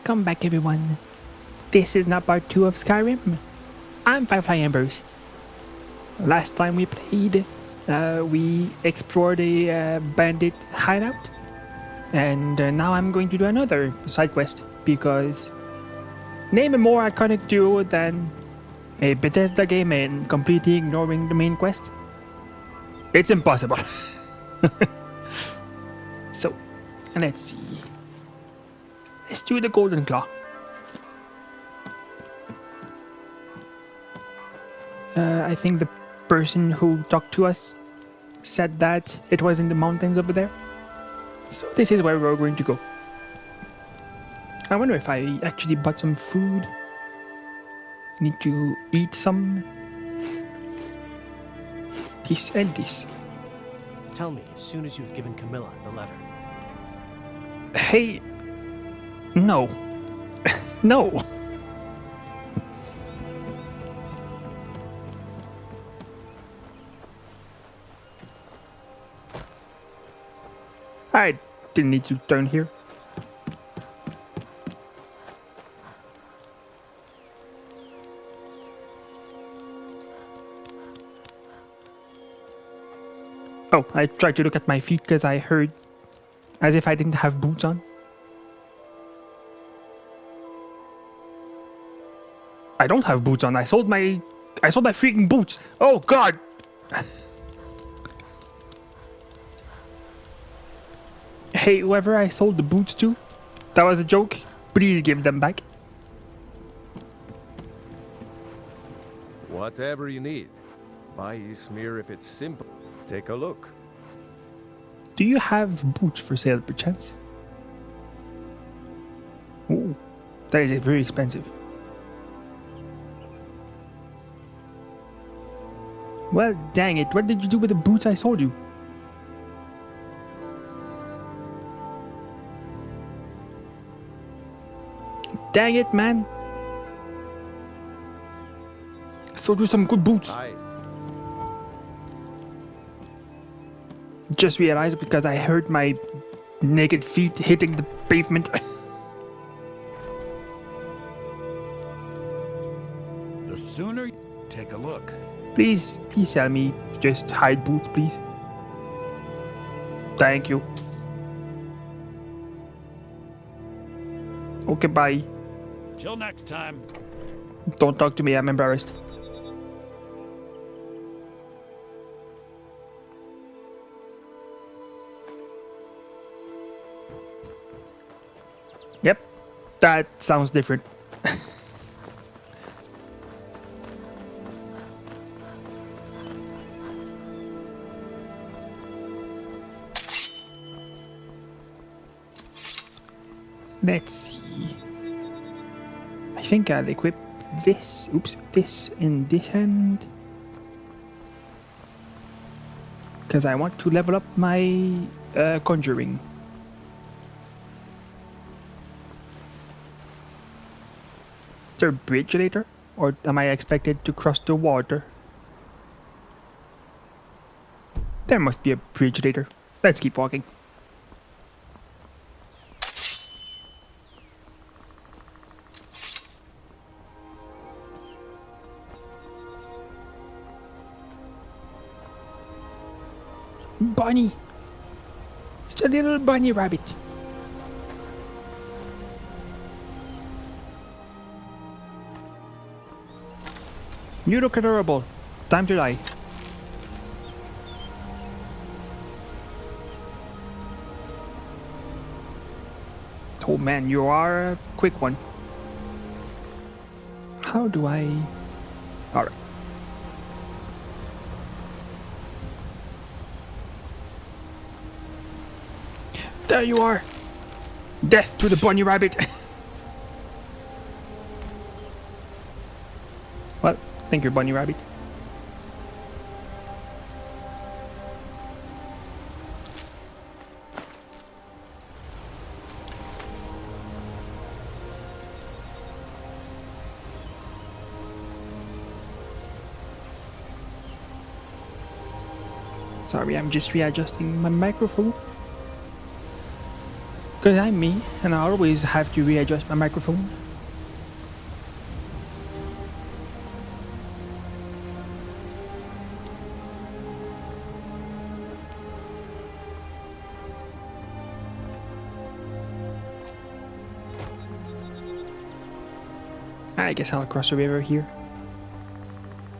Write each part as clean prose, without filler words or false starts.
Welcome back, everyone. This is not part 2 of Skyrim. I'm Firefly Embers. Last time we played, we explored a bandit hideout. And now I'm going to do another side quest because name a more iconic duo than a Bethesda game and completely ignoring the main quest. It's impossible. So, let's see. Let's do the Golden Claw. I think the person who talked to us said that it was in the mountains over there. So this is where we're going to go. I wonder if I actually bought some food. Need to eat some. This and this. Tell me as soon as you've given Camilla the letter. Hey. No. No. I didn't need to turn here. Oh, I tried to look at my feet because I heard as if I didn't have boots on. I don't have boots on. I sold my freaking boots. Oh god. Hey, whoever I sold the boots to, that was a joke. Please give them back. Whatever you need. Buy Smear if it's simple. Take a look. Do you have boots for sale, perchance? Ooh, that is very expensive. Well, dang it. What did you do with the boots I sold you? Dang it, man. I sold you some good boots. Aye. Just realized because I heard my naked feet hitting the pavement. The sooner you take a look. Please sell me just hide boots, please. Thank you. Okay, bye. Till next time. Don't talk to me, I'm embarrassed. Yep, that sounds different. Let's see. I think I'll equip this. Oops, this in this hand. Because I want to level up my conjuring. Is there a bridge later? Or am I expected to cross the water? There must be a bridge later. Let's keep walking. Bunny! It's a little bunny rabbit. You look adorable. Time to die. Oh man, you are a quick one. How do I... Alright. There you are! Death to the bunny rabbit! Well, thank you, bunny rabbit. Sorry, I'm just readjusting my microphone. Because I'm me, and I always have to readjust my microphone. I guess I'll cross the river here.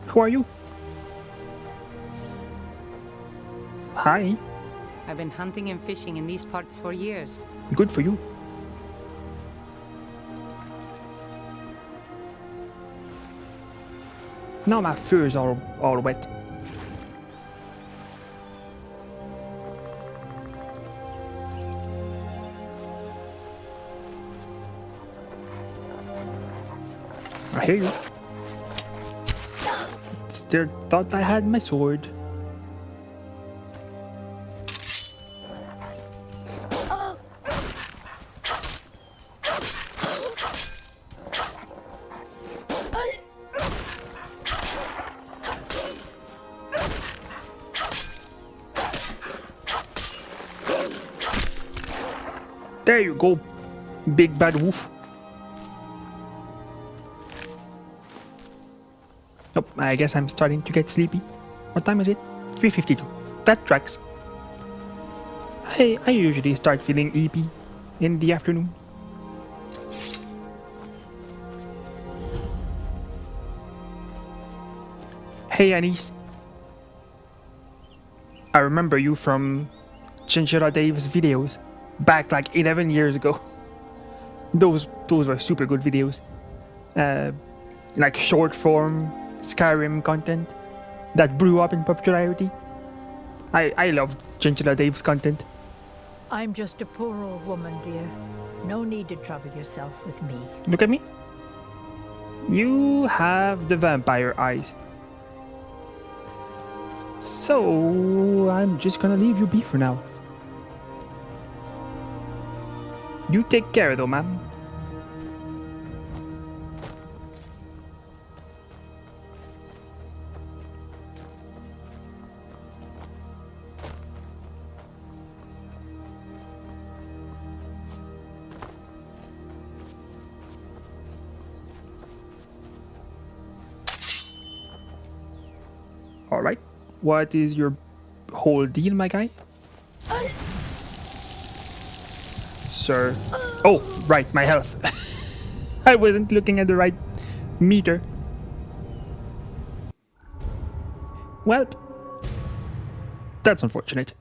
Who are you? Hi. I've been hunting and fishing in these parts for years. Good for you. Now my fur is all wet. I hear you. Still thought I had my sword. There you go, big bad wolf. Nope, I guess I'm starting to get sleepy. What time is it? 3:52. That tracks. I usually start feeling sleepy in the afternoon. Hey Anise. I remember you from Chinchilla Dave's videos back like 11 years ago. Those were super good videos. Like short form Skyrim content that blew up in popularity. I loved Chinchilla Dave's content. I'm just a poor old woman, dear. No need to trouble yourself with me. Look at me. You have the vampire eyes. So I'm just gonna leave you be for now. You take care though, ma'am. Alright. What is your whole deal, my guy? Sir. Oh, right, my health. I wasn't looking at the right meter. Well, that's unfortunate.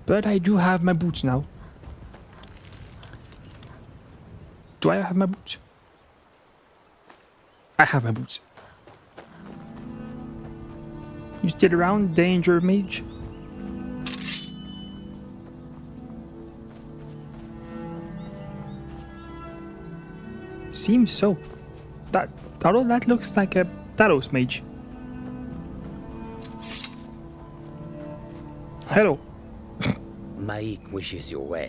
But I do have my boots now. Do I have my boots? I have my boots. You still around, Danger Mage? Seems so. Although that looks like a Talos Mage. Hello. Maik wishes you well.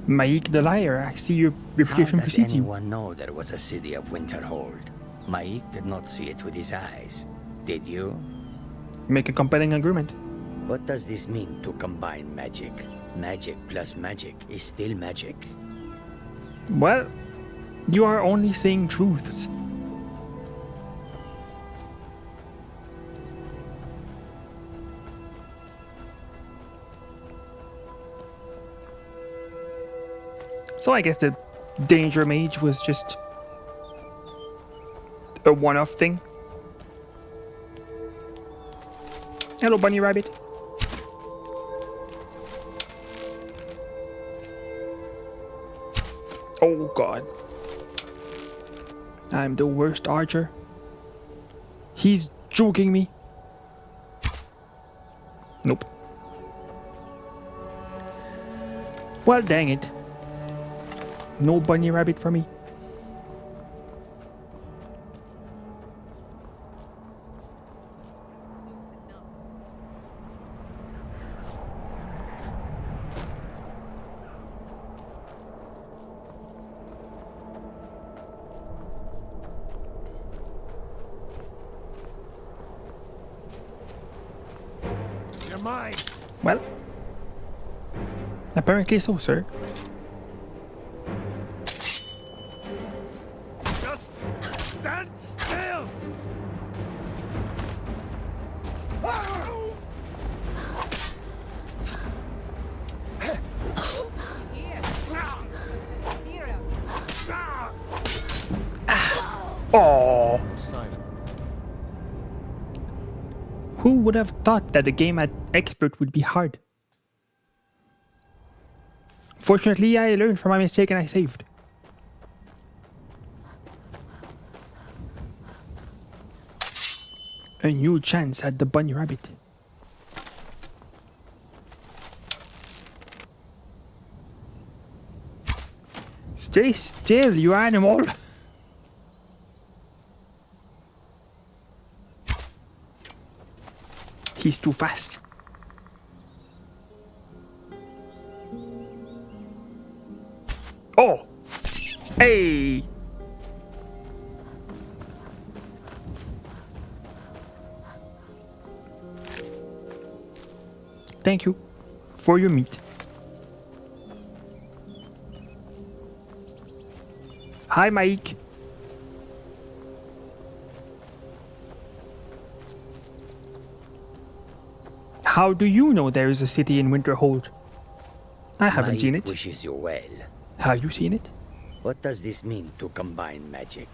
Maik the Liar, I see your reputation How does precedes you. anyone know there was a city of Winterhold? Maik did not see it with his eyes. Did you? Make a compelling agreement. What does this mean to combine magic? Magic plus magic is still magic. Well, you are only saying truths. So I guess the Danger Mage was just a one-off thing. Hello, Bunny Rabbit. Oh god. I'm the worst archer. He's joking me. Nope. Well, dang it. No Bunny Rabbit for me. You're mine. Apparently so, sir. Just stand still! Oh! Silent. Who would have thought that the game at expert would be hard? Fortunately, I learned from my mistake and I saved. A new chance at the bunny rabbit. Stay still, you animal! He's too fast. Oh! Hey! Thank you for your meat. Hi, Mike. How do you know there is a city in Winterhold? I haven't seen it. Wishes you well. Have you seen it? What does this mean to combine magic?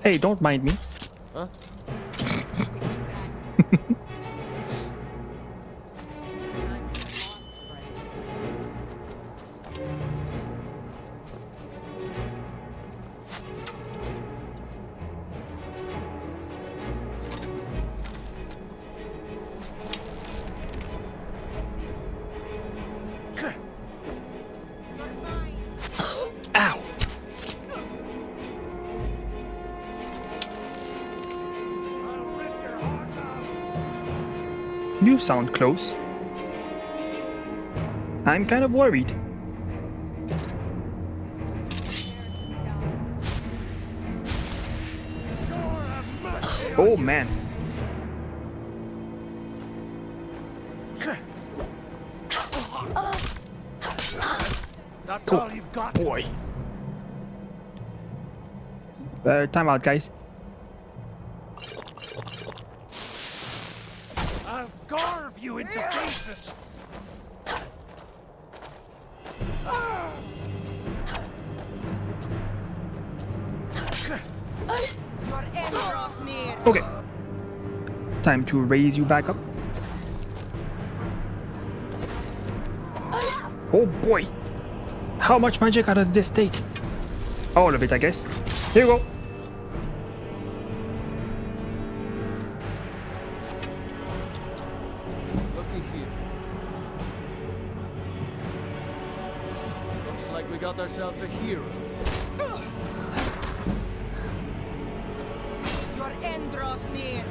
Hey, don't mind me. Huh? Ow! You sound close. I'm kind of worried. Oh man. That's all you've got. Boy. Time out, guys. I'll carve you into pieces. Okay. Time to raise you back up. Oh boy. How much magic does this take? All of it, I guess. Here you go. Looky here. Looks like we got ourselves a hero. Your end draws near.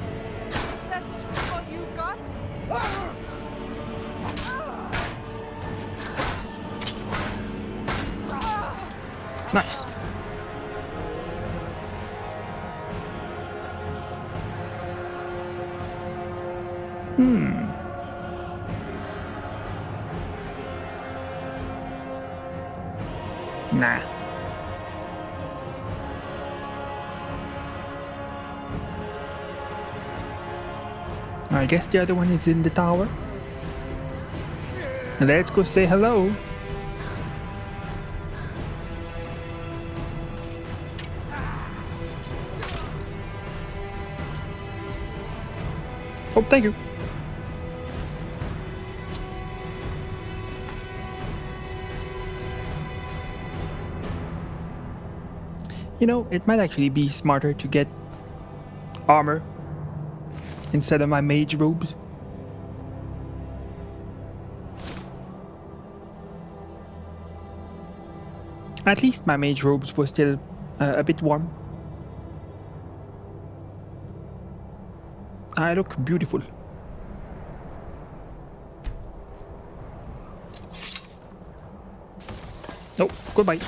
That's all you got? Nice. Nah. I guess the other one is in the tower. Let's go say hello. Oh, thank you. You know, it might actually be smarter to get armor instead of my mage robes. At least my mage robes were still a bit warm. I look beautiful. Oh, goodbye.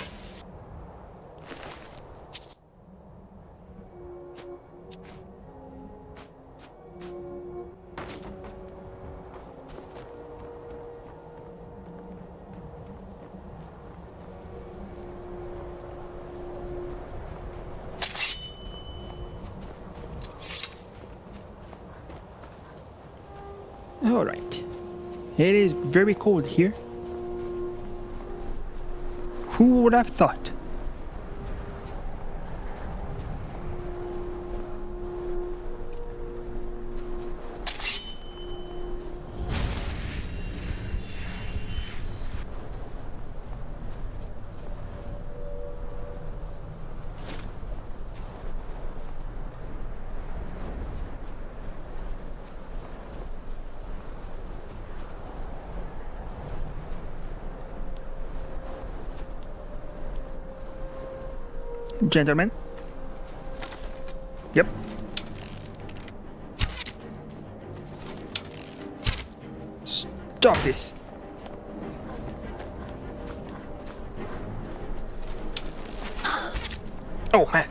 All right. It is very cold here. Who would have thought? Gentlemen. Yep. Stop this. Oh man.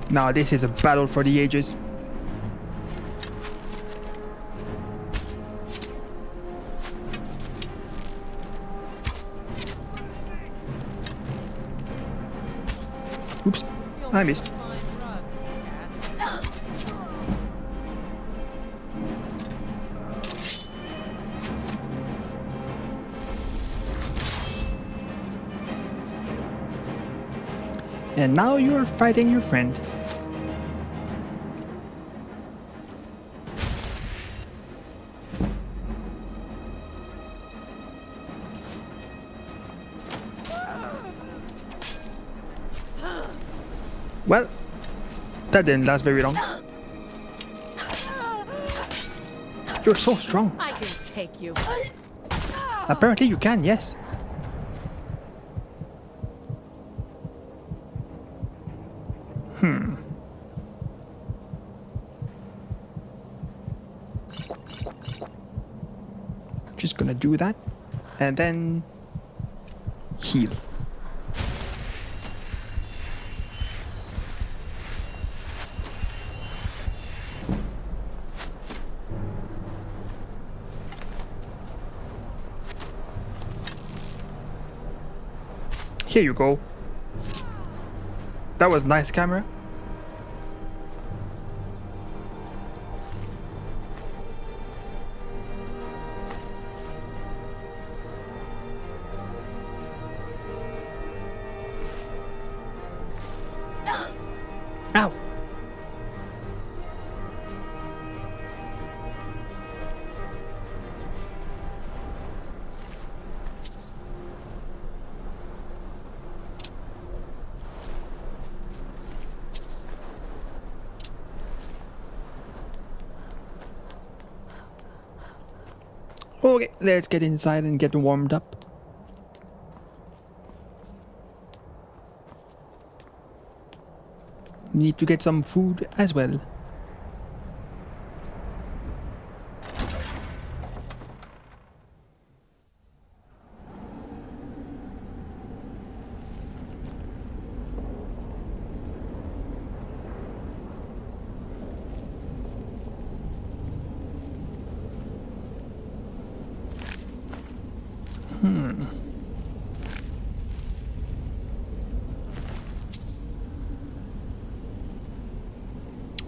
Now this is a battle for the ages. Oops, I missed. And now you're fighting your friend. Well, that didn't last very long. You're so strong. I can take you. Apparently you can, yes. Just gonna do that. And then heal. Here you go. That was nice, camera. Ow. Okay, let's get inside and get warmed up. Need to get some food as well.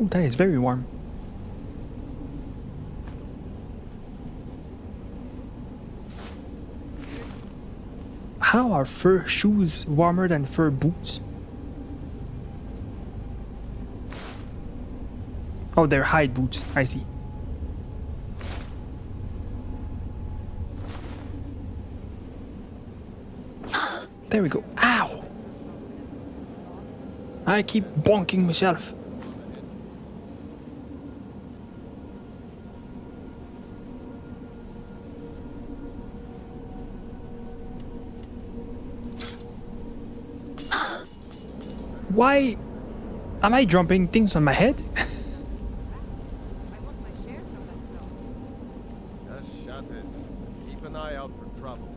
Oh, that is very warm. How are fur shoes warmer than fur boots? Oh, they're hide boots. I see. There we go. Ow! I keep bonking myself. Why am I dropping things on my head? I want my share from that flow. Just shut it. Keep an eye out for trouble.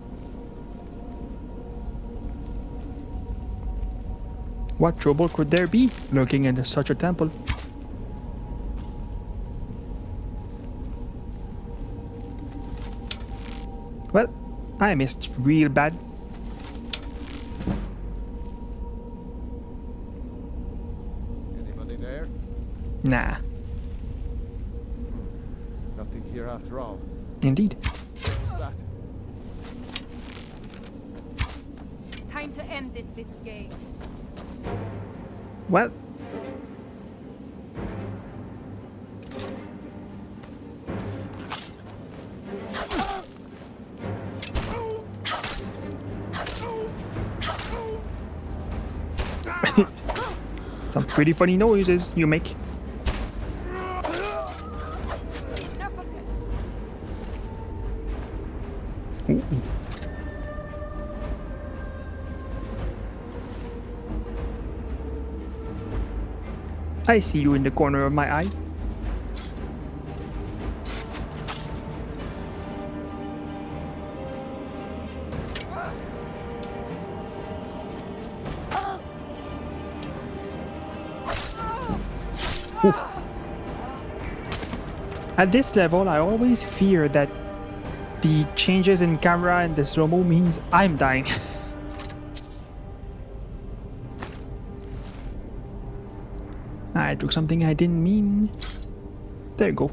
What trouble could there be lurking in such a temple? Well, I missed real bad. Anybody there? Nah, Nothing here after all. indeed. What's that? Time to end this little game. Well, some pretty funny noises you make. Enough of this. Ooh. I see you in the corner of my eye. Oof. At this level, I always fear that the changes in camera and the slow-mo means I'm dying. I took something I didn't mean. There you go.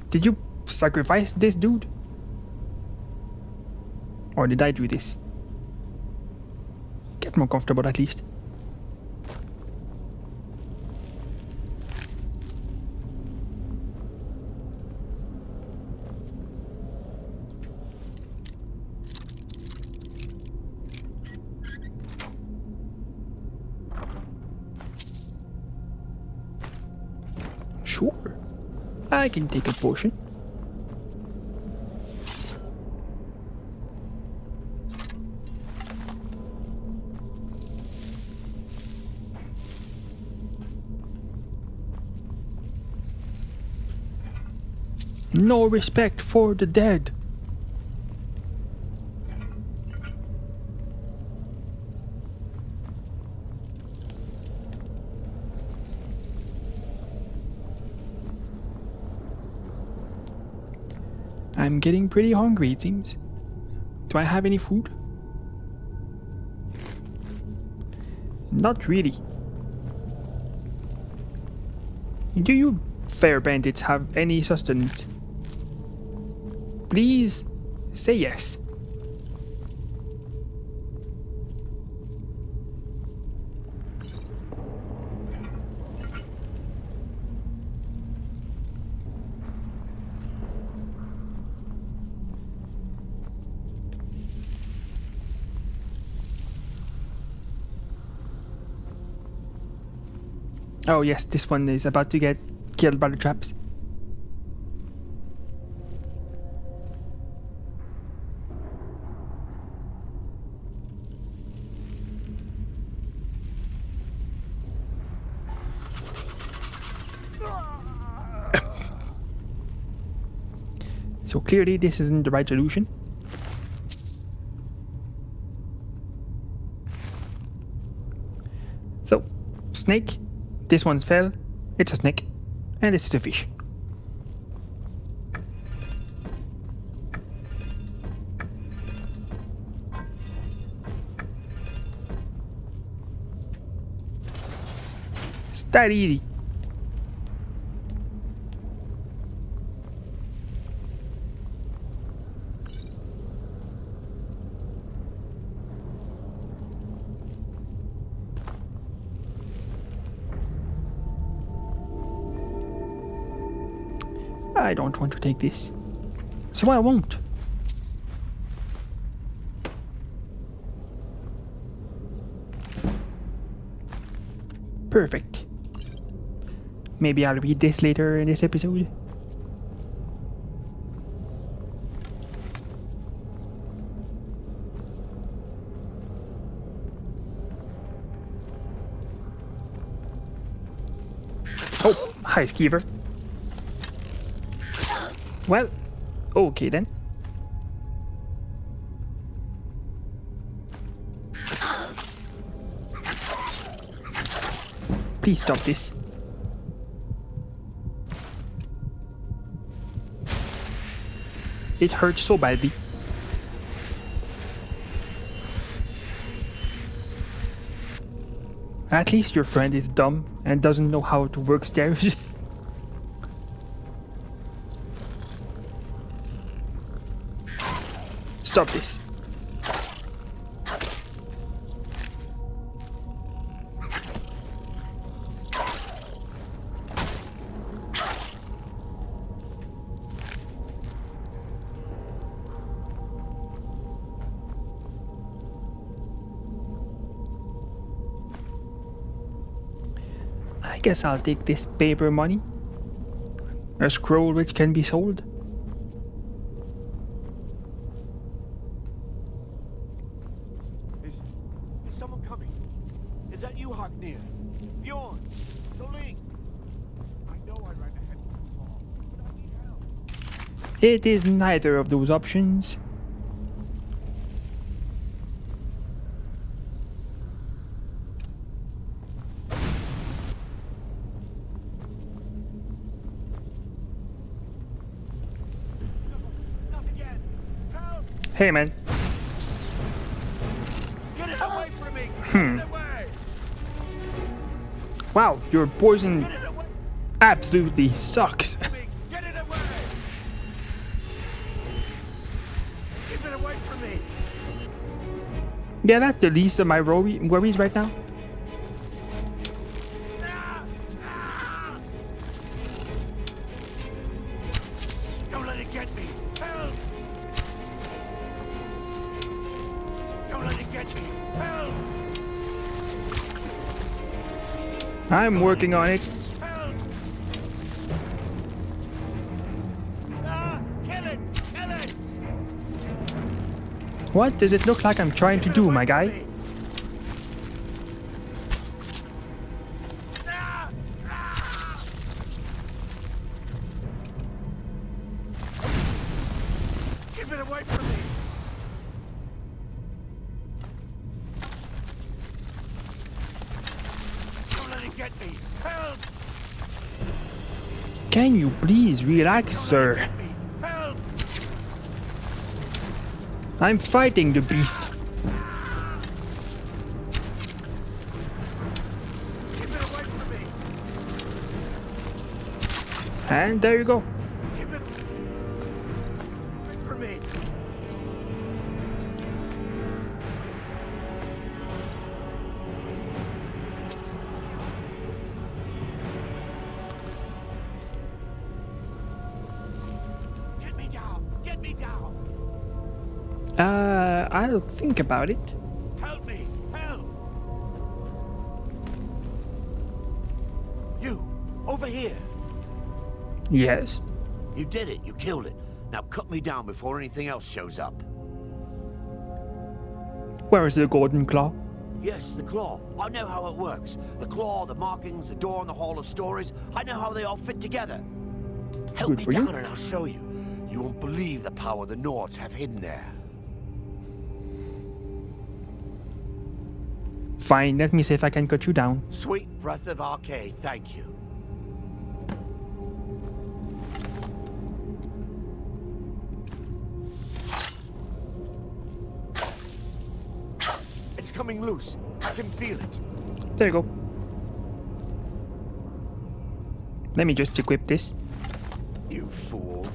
Did you sacrifice this dude? Or did I do this? Get more comfortable at least. Sure, I can take a potion. No respect for the dead. I'm getting pretty hungry, it seems. Do I have any food? Not really. Do you fair bandits have any sustenance? Please say yes. Oh yes, this one is about to get killed by the traps. So clearly this isn't the right solution. So, snake. This one's fell. It's a snake. And this is a fish. It's that easy. I don't want to take this. So I won't. Perfect. Maybe I'll read this later in this episode. Hi, Skeever. Well, okay then. Please stop this. It hurts so badly. At least your friend is dumb and doesn't know how to work stairs. Stop this. I guess I'll take this paper money. A scroll which can be sold. Is someone coming? Is that you, Hagnir? Bjorn? Soling? I know I ran ahead too long, but I need help. It is neither of those options. Not again! Help! Hey man. Get it away from me! Get it away! Wow, your poison Get it away absolutely sucks. from me! Get it away! Keep it away from me! Yeah, that's the least of my worries right now. Don't let it get me! Help! Don't let it get me! Help! I'm working on it. Help! Kill it! Kill it! What does it look like I'm trying to do, my guy? Keep it away from me! Don't let it get me! Help! Can you please relax, sir? Get me! Help! I'm fighting the beast. Keep it away from me! And there you go. Keep it away from me! Get me down! Get me down! I'll think about it. Help me! Help! You! Over here! Yes. You did it. You killed it. Now cut me down before anything else shows up. Where is the golden claw? Yes, the claw. I know how it works. The claw, the markings, the door in the Hall of Stories. I know how they all fit together. Help Good me for you. down and I'll show you. You won't believe the power the Nords have hidden there. Fine, let me see if I can cut you down. Sweet breath of Arcade, thank you. It's coming loose. I can feel it. There you go. Let me just equip this. You fool.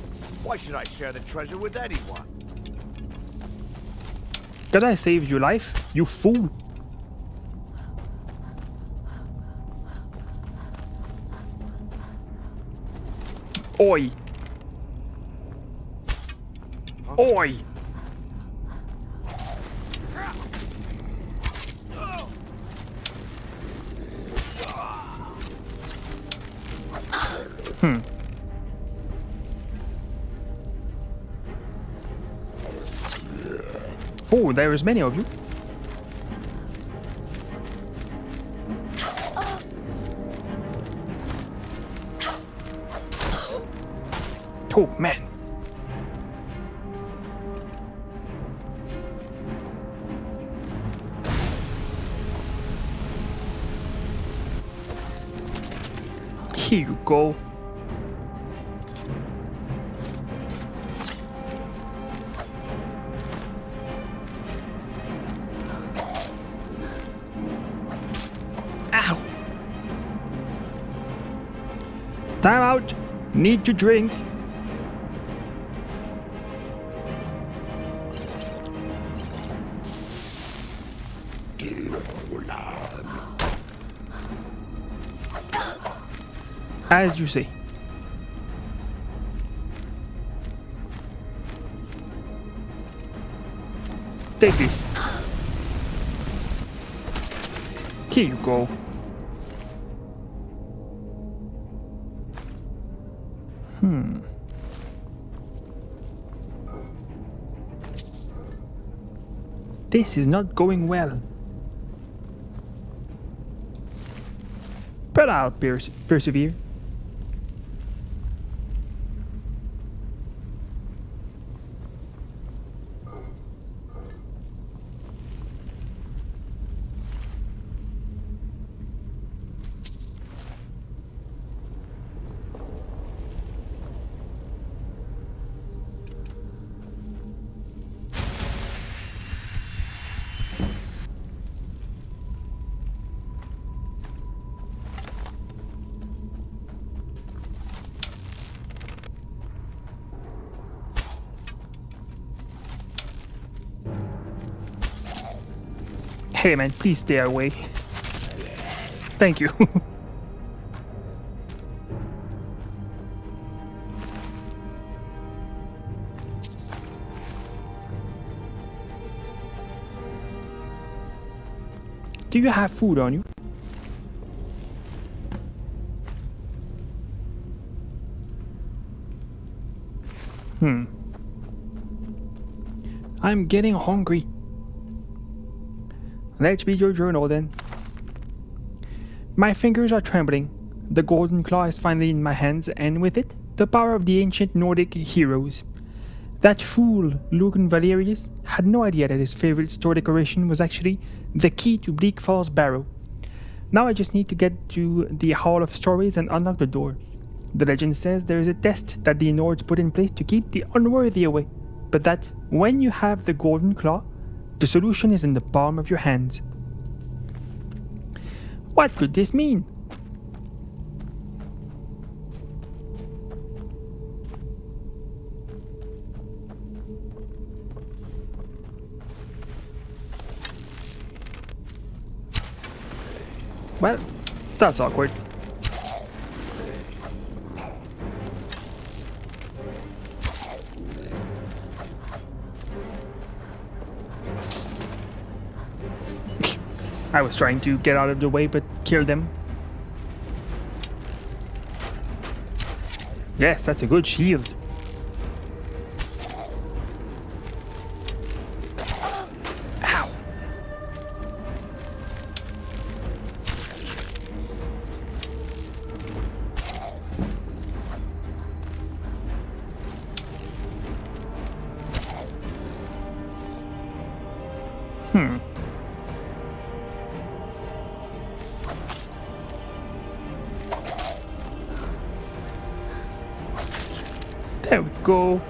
Why should I share the treasure with anyone? Did I save your life? You fool. Oi. Oi. Oh, there is many of you. Oh, man. Here you go. Ow. Time out. Need to drink. As you say. Take this. Here you go. This is not going well. But I'll persevere. Hey man, please stay away. Thank you. Do you have food on you? I'm getting hungry. Let's read your journal then. My fingers are trembling. The golden claw is finally in my hands, and with it, the power of the ancient Nordic heroes. That fool, Lucan Valerius, had no idea that his favorite store decoration was actually the key to Bleak Falls Barrow. Now I just need to get to the Hall of Stories and unlock the door. The legend says there is a test that the Nords put in place to keep the unworthy away, but that when you have the golden claw, the solution is in the palm of your hands. What could this mean? Well, that's awkward. I was trying to get out of the way, but kill them. Yes, that's a good shield. Ow. There we go.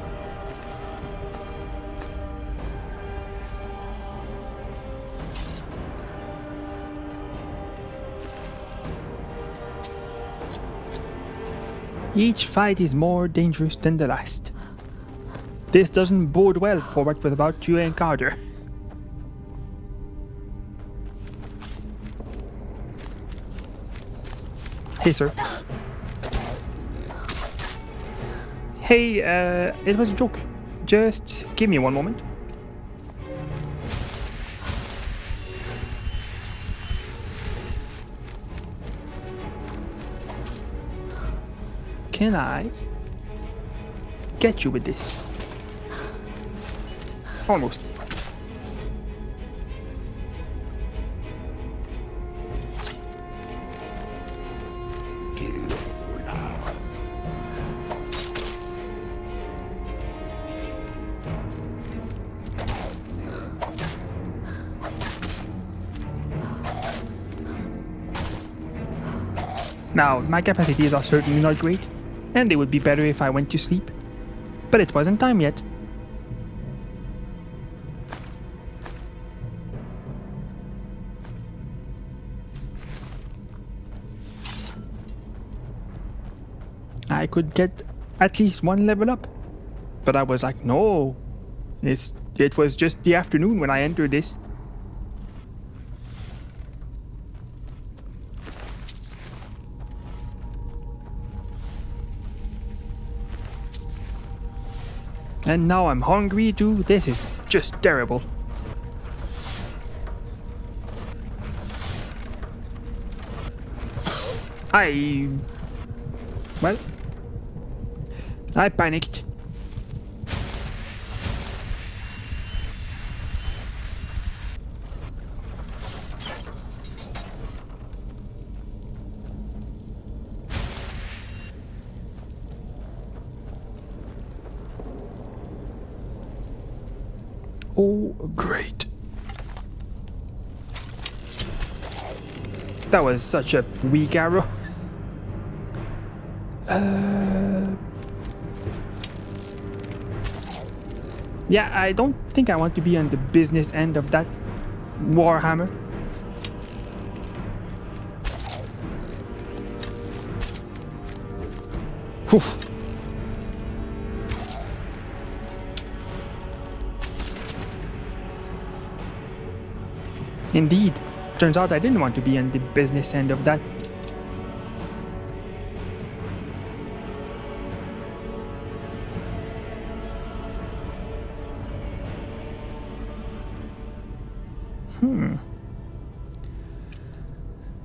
Each fight is more dangerous than the last. This doesn't bode well for what we're about to encounter. Hey, sir. Hey, it was a joke. Just give me one moment. Can I get you with this? Almost. Now, my capacities are certainly not great, and they would be better if I went to sleep. But it wasn't time yet. I could get at least one level up. But I was like, no. It was just the afternoon when I entered this. And now I'm hungry too. This is just terrible. Well, I panicked. Oh, great. That was such a weak arrow. Yeah, I don't think I want to be on the business end of that Warhammer. Oof. Indeed. Turns out I didn't want to be on the business end of that.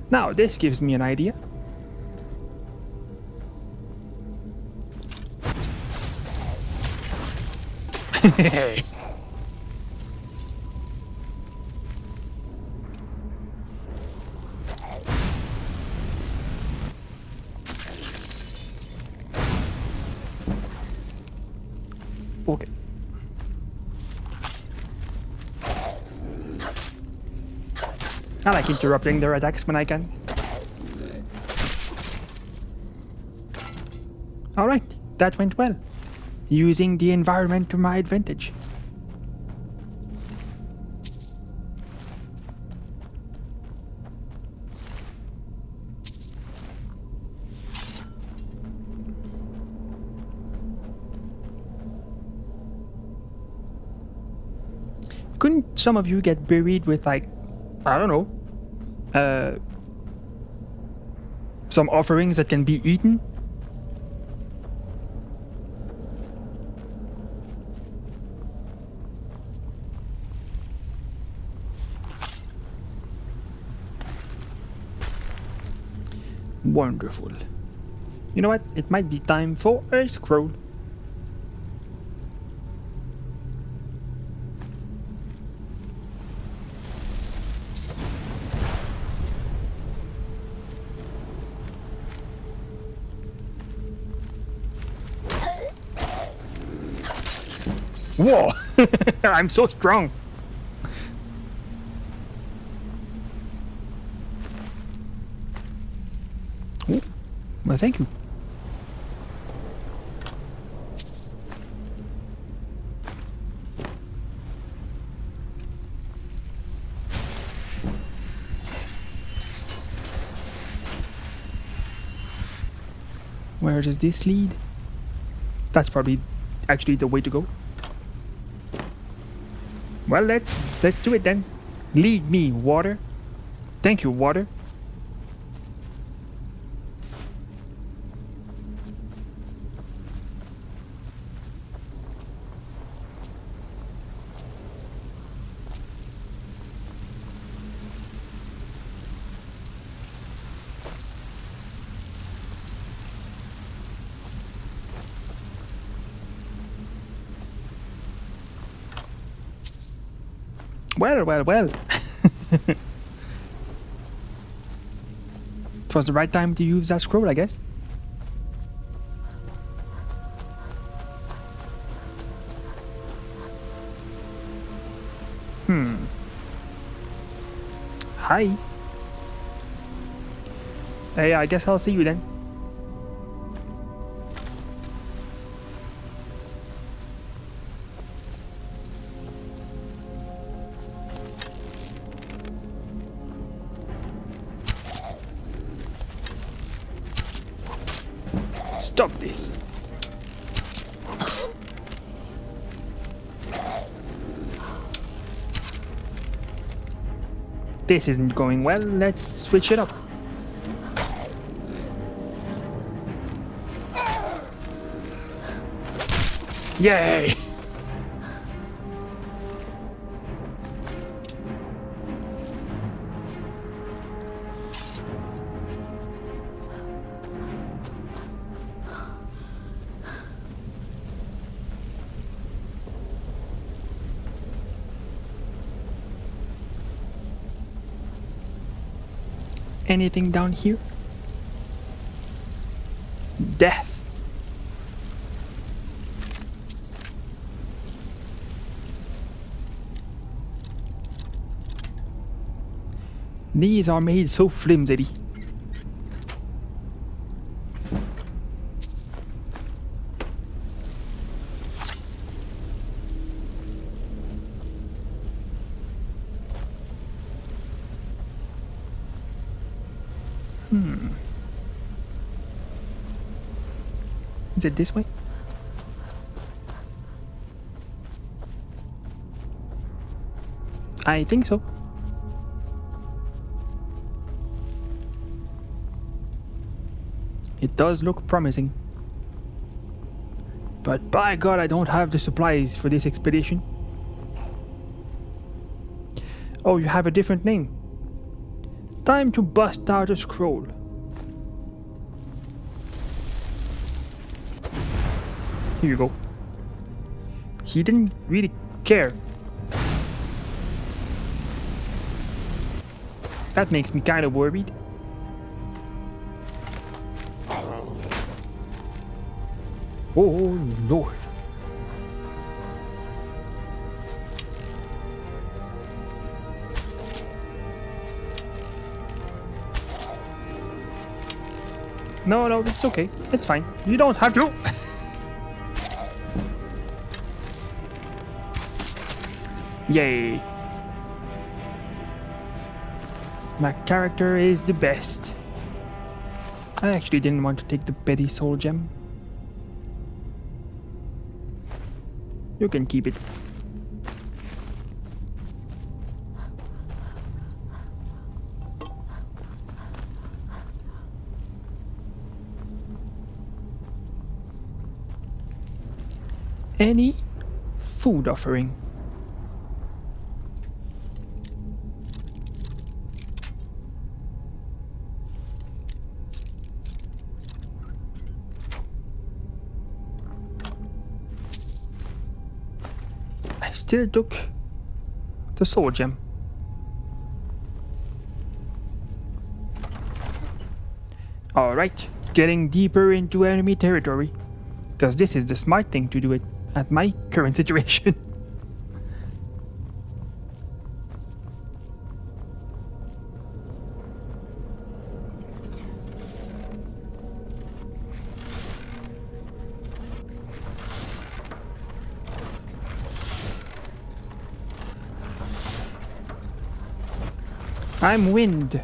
Now, this gives me an idea. Okay. I like interrupting their attacks when I can. Alright, that went well. Using the environment to my advantage. Couldn't some of you get buried with, like, I don't know, some offerings that can be eaten? Wonderful. You know what? It might be time for a scroll. Whoa! I'm so strong. Ooh. Well, thank you. Where does this lead? That's probably actually the way to go. Well, let's do it then. Lead me, water. Thank you, water. Well. It was the right time to use that scroll, I guess. Hi. Hey, I guess I'll see you then. Stop this. This isn't going well. Let's switch it up. Yay! Anything down here? Death. These are made so flimsy. Is it this way? I think so. It does look promising. But by God, I don't have the supplies for this expedition. Oh, you have a different name. Time to bust out a scroll. Here you go. He didn't really care. That makes me kind of worried. Oh Lord. No, it's okay. It's fine. You don't have to. Yay. My character is the best. I actually didn't want to take the petty soul gem. You can keep it. Any food offering? I still took the soul gem. Alright, getting deeper into enemy territory. Because this is the smart thing to do it at my current situation. I'm wind.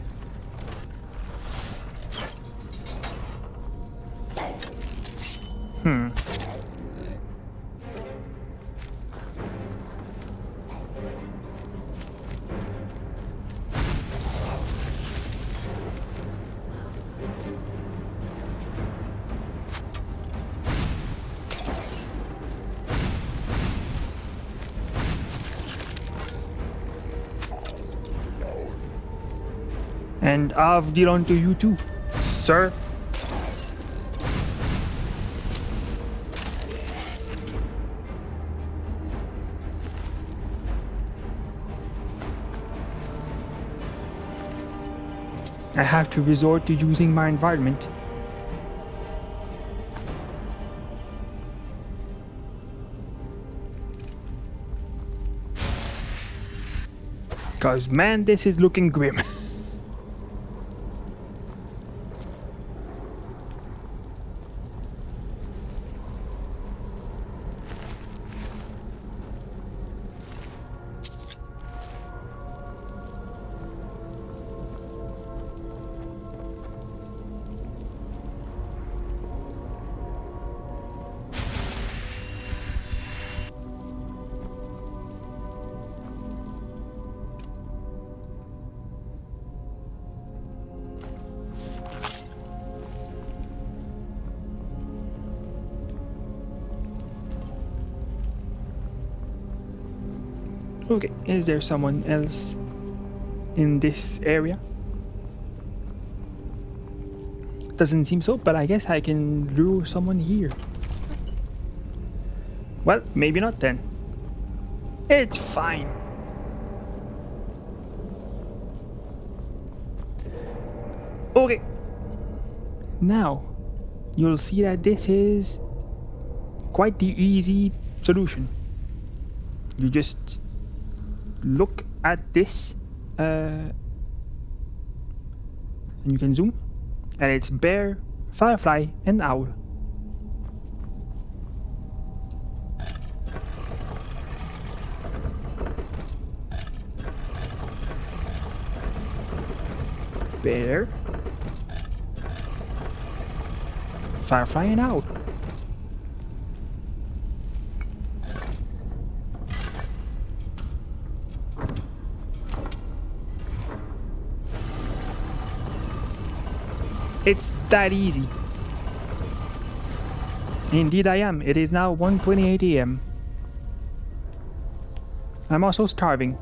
And Avdilon to you too, sir. I have to resort to using my environment. Cause man, this is looking grim. Okay, is there someone else in this area? Doesn't seem so, but I guess I can lure someone here. Well, maybe not then. It's fine. Okay. Now, you'll see that this is quite the easy solution. You just look at this and you can zoom, and it's bear, firefly, and owl. Bear, firefly, and owl. It's that easy. Indeed I am. It is now 1:28 AM. I'm also starving.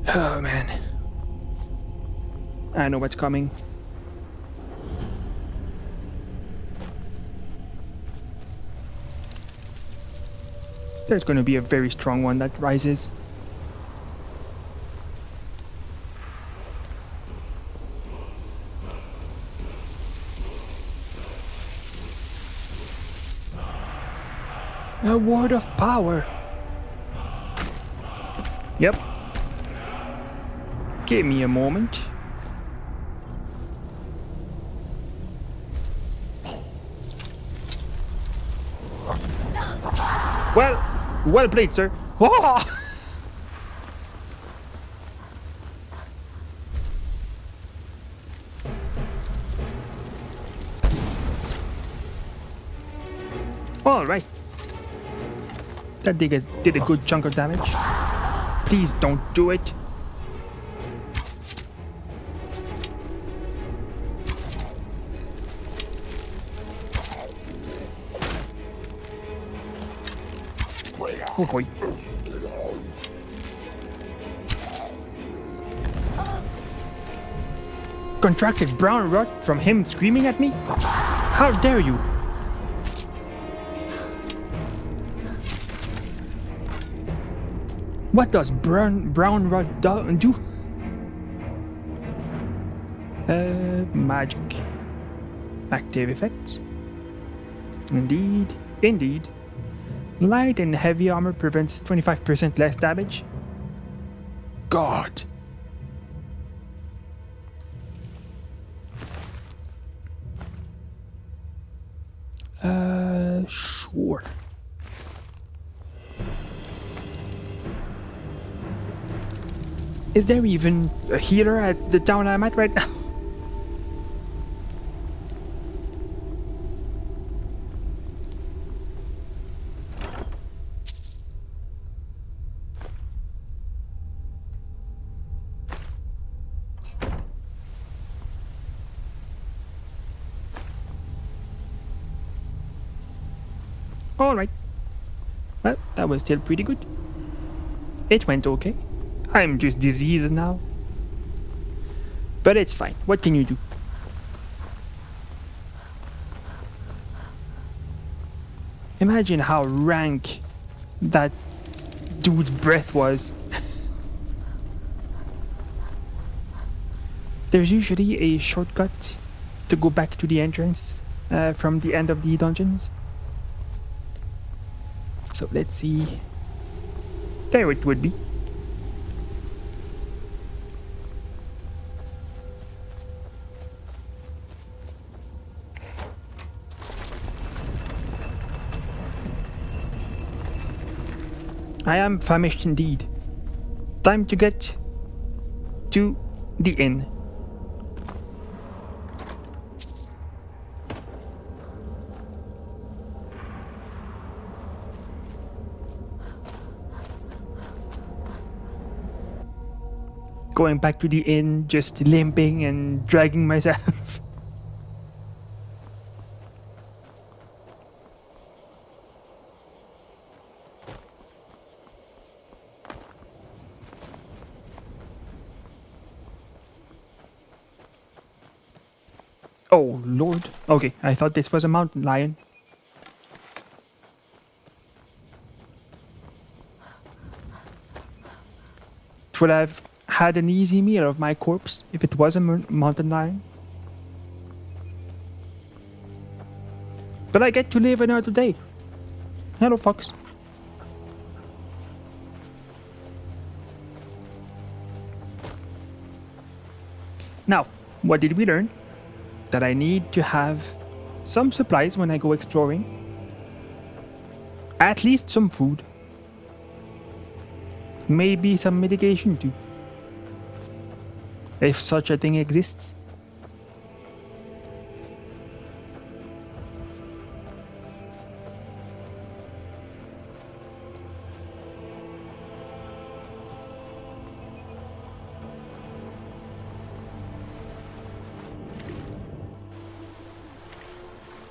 Oh man. I know what's coming. There's going to be a very strong one that rises. A word of power. Yep. Give me a moment. Well played, sir. Oh! All right. That did a good chunk of damage. Please don't do it. Oh boy. Contracted brown rot from him screaming at me? How dare you? What does brown rot do? Magic. Active effects. Indeed. Light and heavy armor prevents 25% less damage. God. Sure. Is there even a healer at the town I'm at right now? Alright. Well, that was still pretty good. It went okay. I'm just diseased now. But it's fine. What can you do? Imagine how rank that dude's breath was. There's usually a shortcut to go back to the entrance from the end of the dungeons. So let's see. There it would be. I am famished indeed. Time to get to the inn. going back to the inn, just limping and dragging myself. Oh, Lord. Okay, I thought this was a mountain lion. Would have had an easy meal of my corpse if it was a mountain lion. But I get to live another day. Hello, fox. Now, what did we learn? That I need to have some supplies when I go exploring. At least some food. Maybe some medication too. If such a thing exists.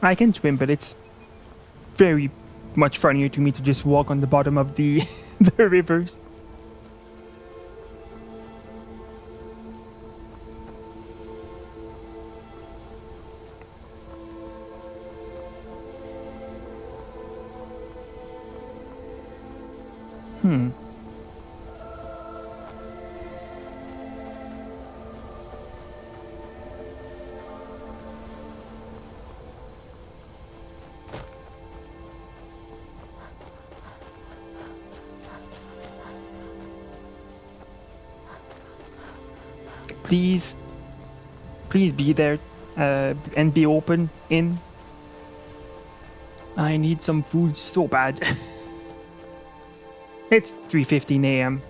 I can swim, but it's very much funnier to me to just walk on the bottom of the the rivers. Please be there and be open in. I need some food so bad. It's 3:15 a.m.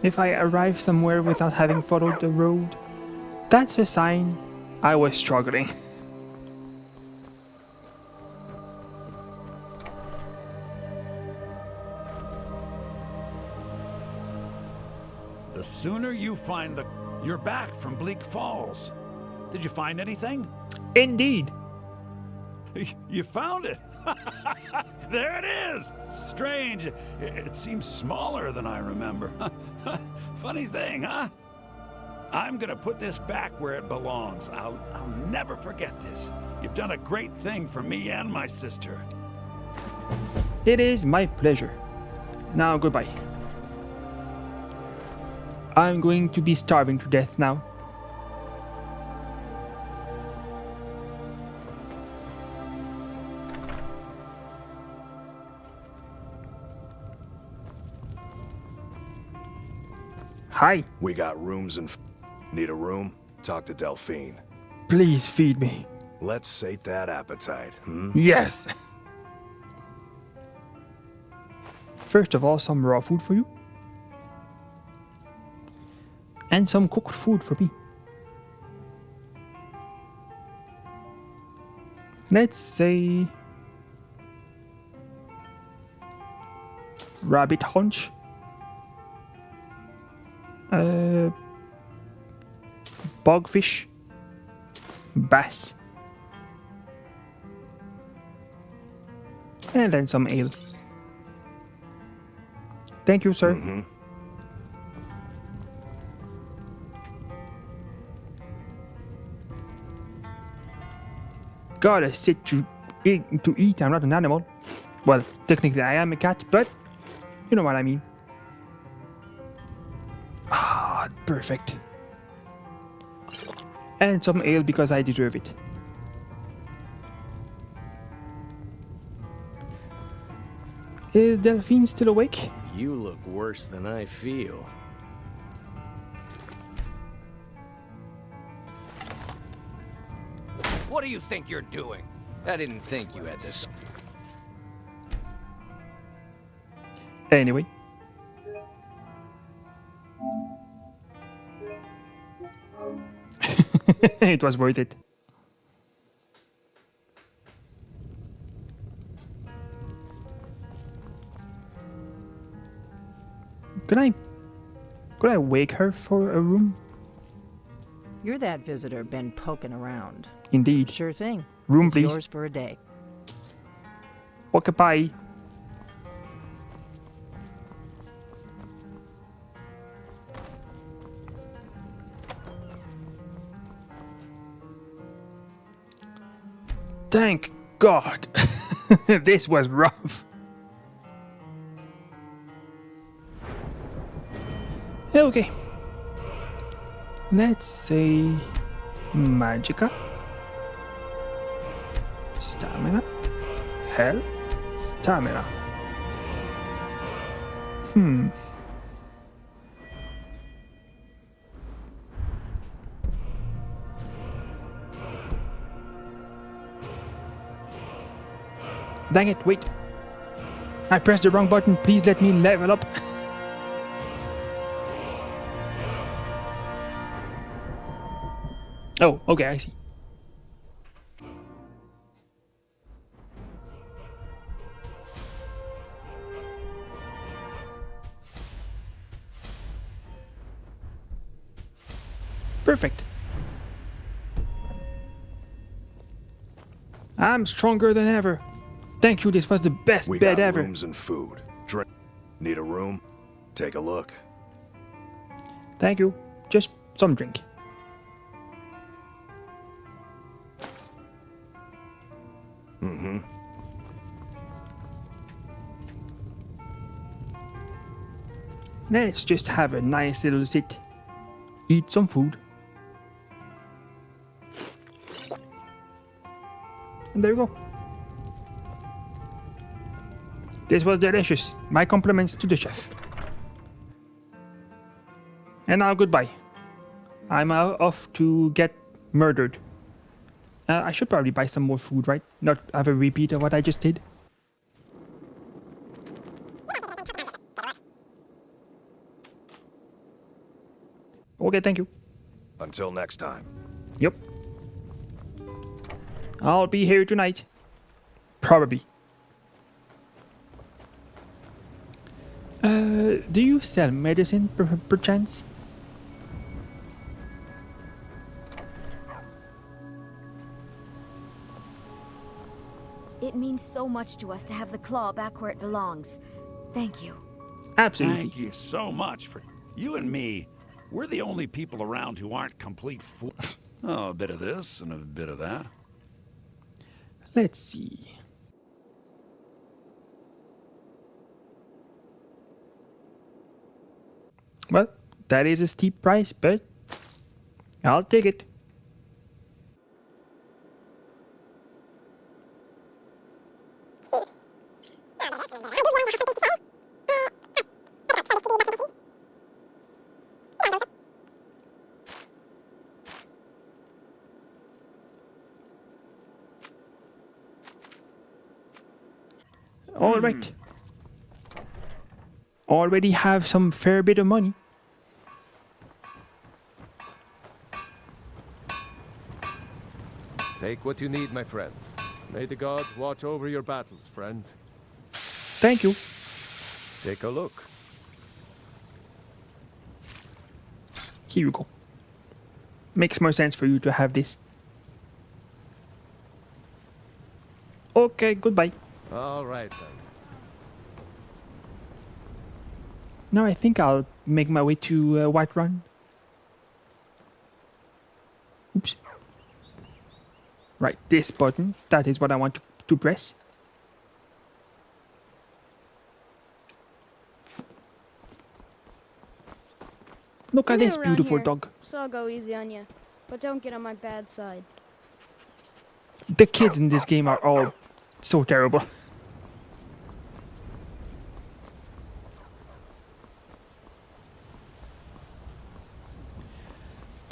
If I arrive somewhere without having followed the road, that's a sign I was struggling. The sooner you find You're back from Bleak Falls. Did you find anything? Indeed. You found it! There it is! Strange. It seems smaller than I remember. Funny thing, huh? I'm gonna put this back where it belongs. I'll never forget this. You've done a great thing for me and my sister. It is my pleasure. Now goodbye. I'm going to be starving to death now. Hi. We got rooms and need a room? Talk to Delphine. Please feed me. Let's sate that appetite, hmm? Yes. First of all, some raw food for you. And some cooked food for me. Let's say rabbit haunch. Bogfish. Bass. And then some ale. Thank you, sir. Mm-hmm. Gotta sit to eat. I'm not an animal. Well, technically I am a cat, but you know what I mean. Ah, perfect. And some ale because I deserve it. Is Delphine still awake? You look worse than I feel. What do you think you're doing? I didn't think you had this. Anyway. It was worth it. Could I wake her for a room? You're that visitor been poking around. Indeed. Sure thing. Room, It's please. yours for a day. Occupy. Thank God. This was rough. Okay. Let's say Magica. Stamina. Health. Stamina. Dang it, wait. I pressed the wrong button. Please let me level up. Oh, okay, I see. Perfect. I'm stronger than ever. Thank you, this was the best We bed got ever. rooms and food. Drink. Need a room? Take a look. Thank you. Just some drink. Mm-hmm. Let's just have a nice little sit. Eat some food. And there you go. This was delicious. My compliments to the chef. And now goodbye. I'm off to get murdered. I should probably buy some more food, right? Not have a repeat of what I just did. Okay, thank you. Until next time. Yep. I'll be here tonight. Probably. Do you sell medicine, perchance? It means so much to us to have the claw back where it belongs. Thank you. Absolutely. Thank you so much for... You and me, we're the only people around who aren't complete fools. Oh, a bit of this and a bit of that. Let's see. Well, that is a steep price, but I'll take it. All right. Already have some fair bit of money. Take what you need, my friend. May the gods watch over your battles, friend. Thank you. Take a look. Here you go. Makes more sense for you to have this. Okay, goodbye. All right, then. Now I think I'll make my way to Whiterun. Oops. Right, this button. That is what I want to press. Look at this beautiful dog. So I'll go easy on you, but don't get on my bad side. The kids in this game are all so terrible.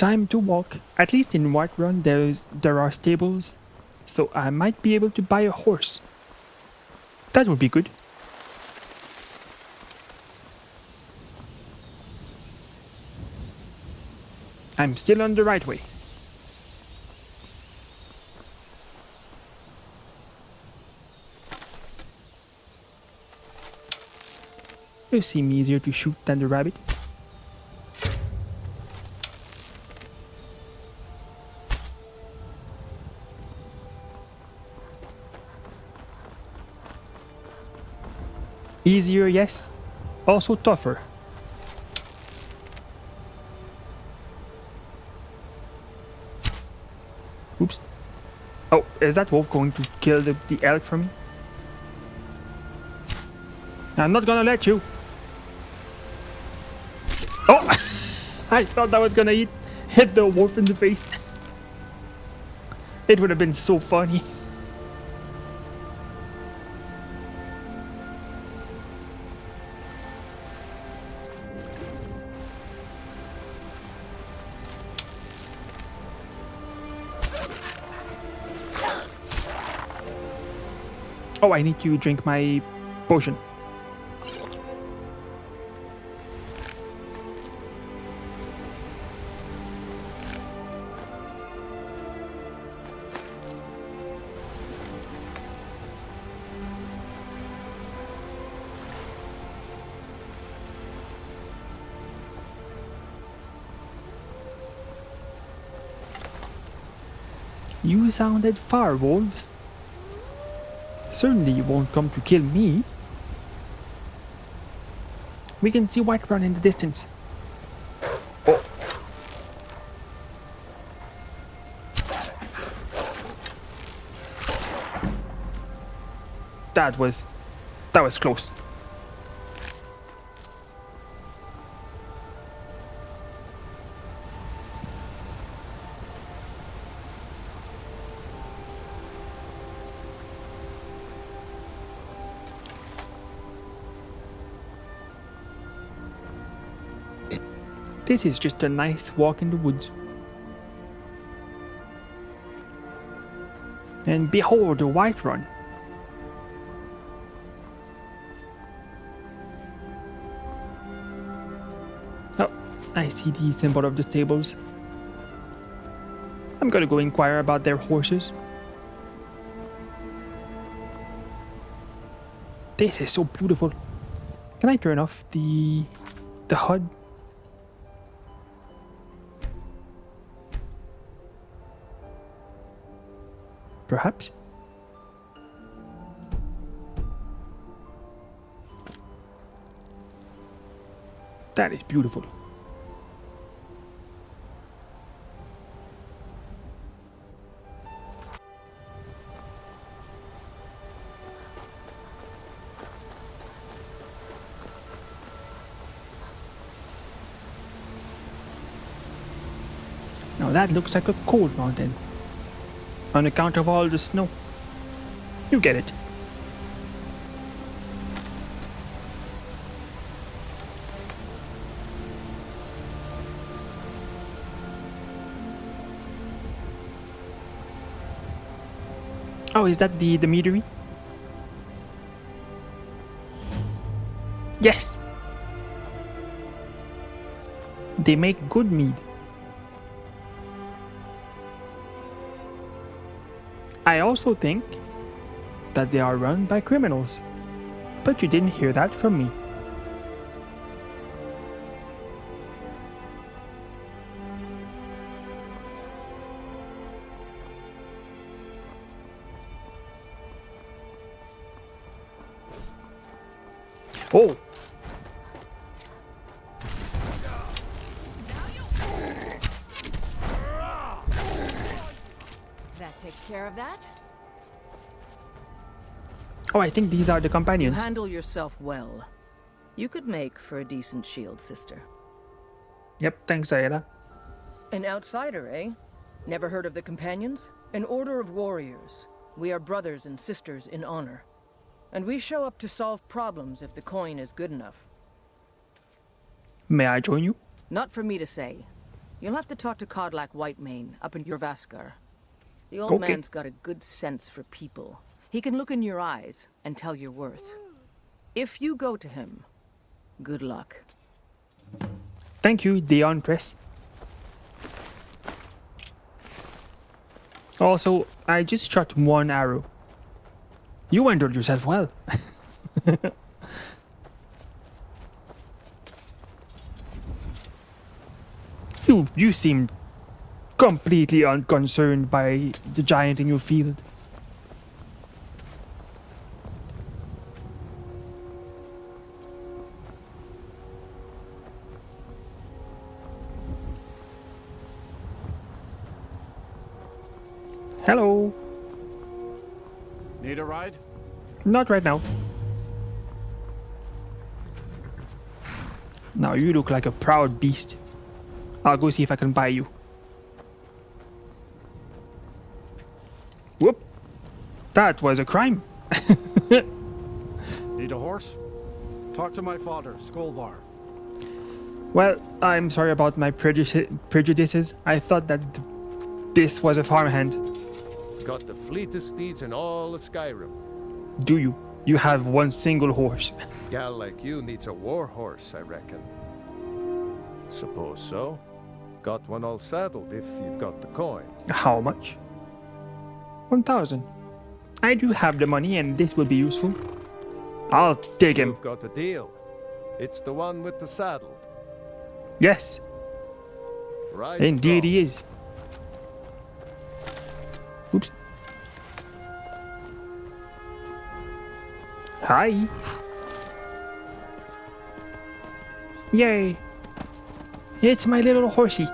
time to walk. At least in Whiterun there are stables, so I might be able to buy a horse. That would be good. I'm still on the right way. It seems easier to shoot than the rabbit. Easier, yes. Also tougher. Oops. Oh, is that wolf going to kill the elk for me? I'm not gonna let you. Oh! I thought that was gonna hit the wolf in the face. It would have been so funny. Oh, I need to drink my potion. You sounded far, wolves. Certainly you won't come to kill me. We can see Whiterun in the distance. Oh. That was close. This is just a nice walk in the woods. And behold the Whiterun. Oh, I see the symbol of the stables. I'm gonna go inquire about their horses. This is so beautiful. Can I turn off the HUD? Perhaps? That is beautiful. Now that looks like a cold mountain. On account of all the snow. You get it. Oh, is that the meadery? Yes! They make good mead. I also think that they are run by criminals, but you didn't hear that from me. Oh! That takes care of that. Oh, I think these are the companions. You handle yourself well. You could make for a decent shield, sister. Yep, thanks, Ayala. An outsider, eh? Never heard of the companions? An order of warriors. We are brothers and sisters in honor. And we show up to solve problems if the coin is good enough. May I join you? Not for me to say. You'll have to talk to Kodlak Whitemane up in Jorvaskar. The old Okay. man's got a good sense for people. He can look in your eyes and tell your worth. If you go to him, good luck. Thank you, the Huntress. Also, I just shot one arrow. You handled yourself well. You seem completely unconcerned by the giant in your field. Hello. Need a ride? Not right now. Now you look like a proud beast. I'll go see if I can buy you. Whoop. That was a crime. Need a horse? Talk to my father, Skolvar. Well, I'm sorry about my prejudices. I thought that this was a farmhand. Got the fleetest steeds in all of Skyrim. Do you? You have one single horse. Gal like you needs a war horse, I reckon. Suppose so. Got one all saddled if you've got the coin. How much? 1,000. I do have the money and this will be useful. I'll take him. You've got a deal. It's the one with the saddle. Yes. Right. Indeed he is. Oops. Hi. Yay. It's my little horsey.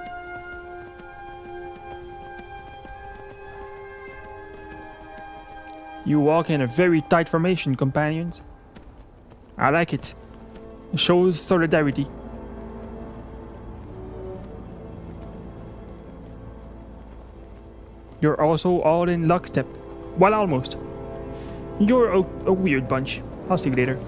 You walk in a very tight formation, companions. I like it. It shows solidarity. You're also all in lockstep. Well, almost. You're a weird bunch. I'll see you later.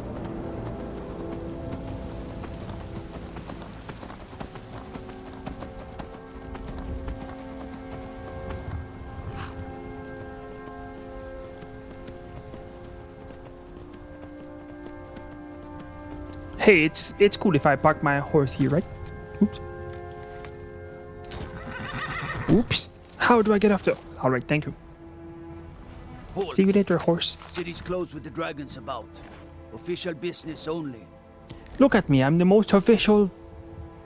Hey, it's cool if I park my horse here, right? Oops. Oops. How do I get off the... Alright, thank you. Hold. See you later, horse. City's closed with the dragons about. Official business only. Look at me, I'm the most official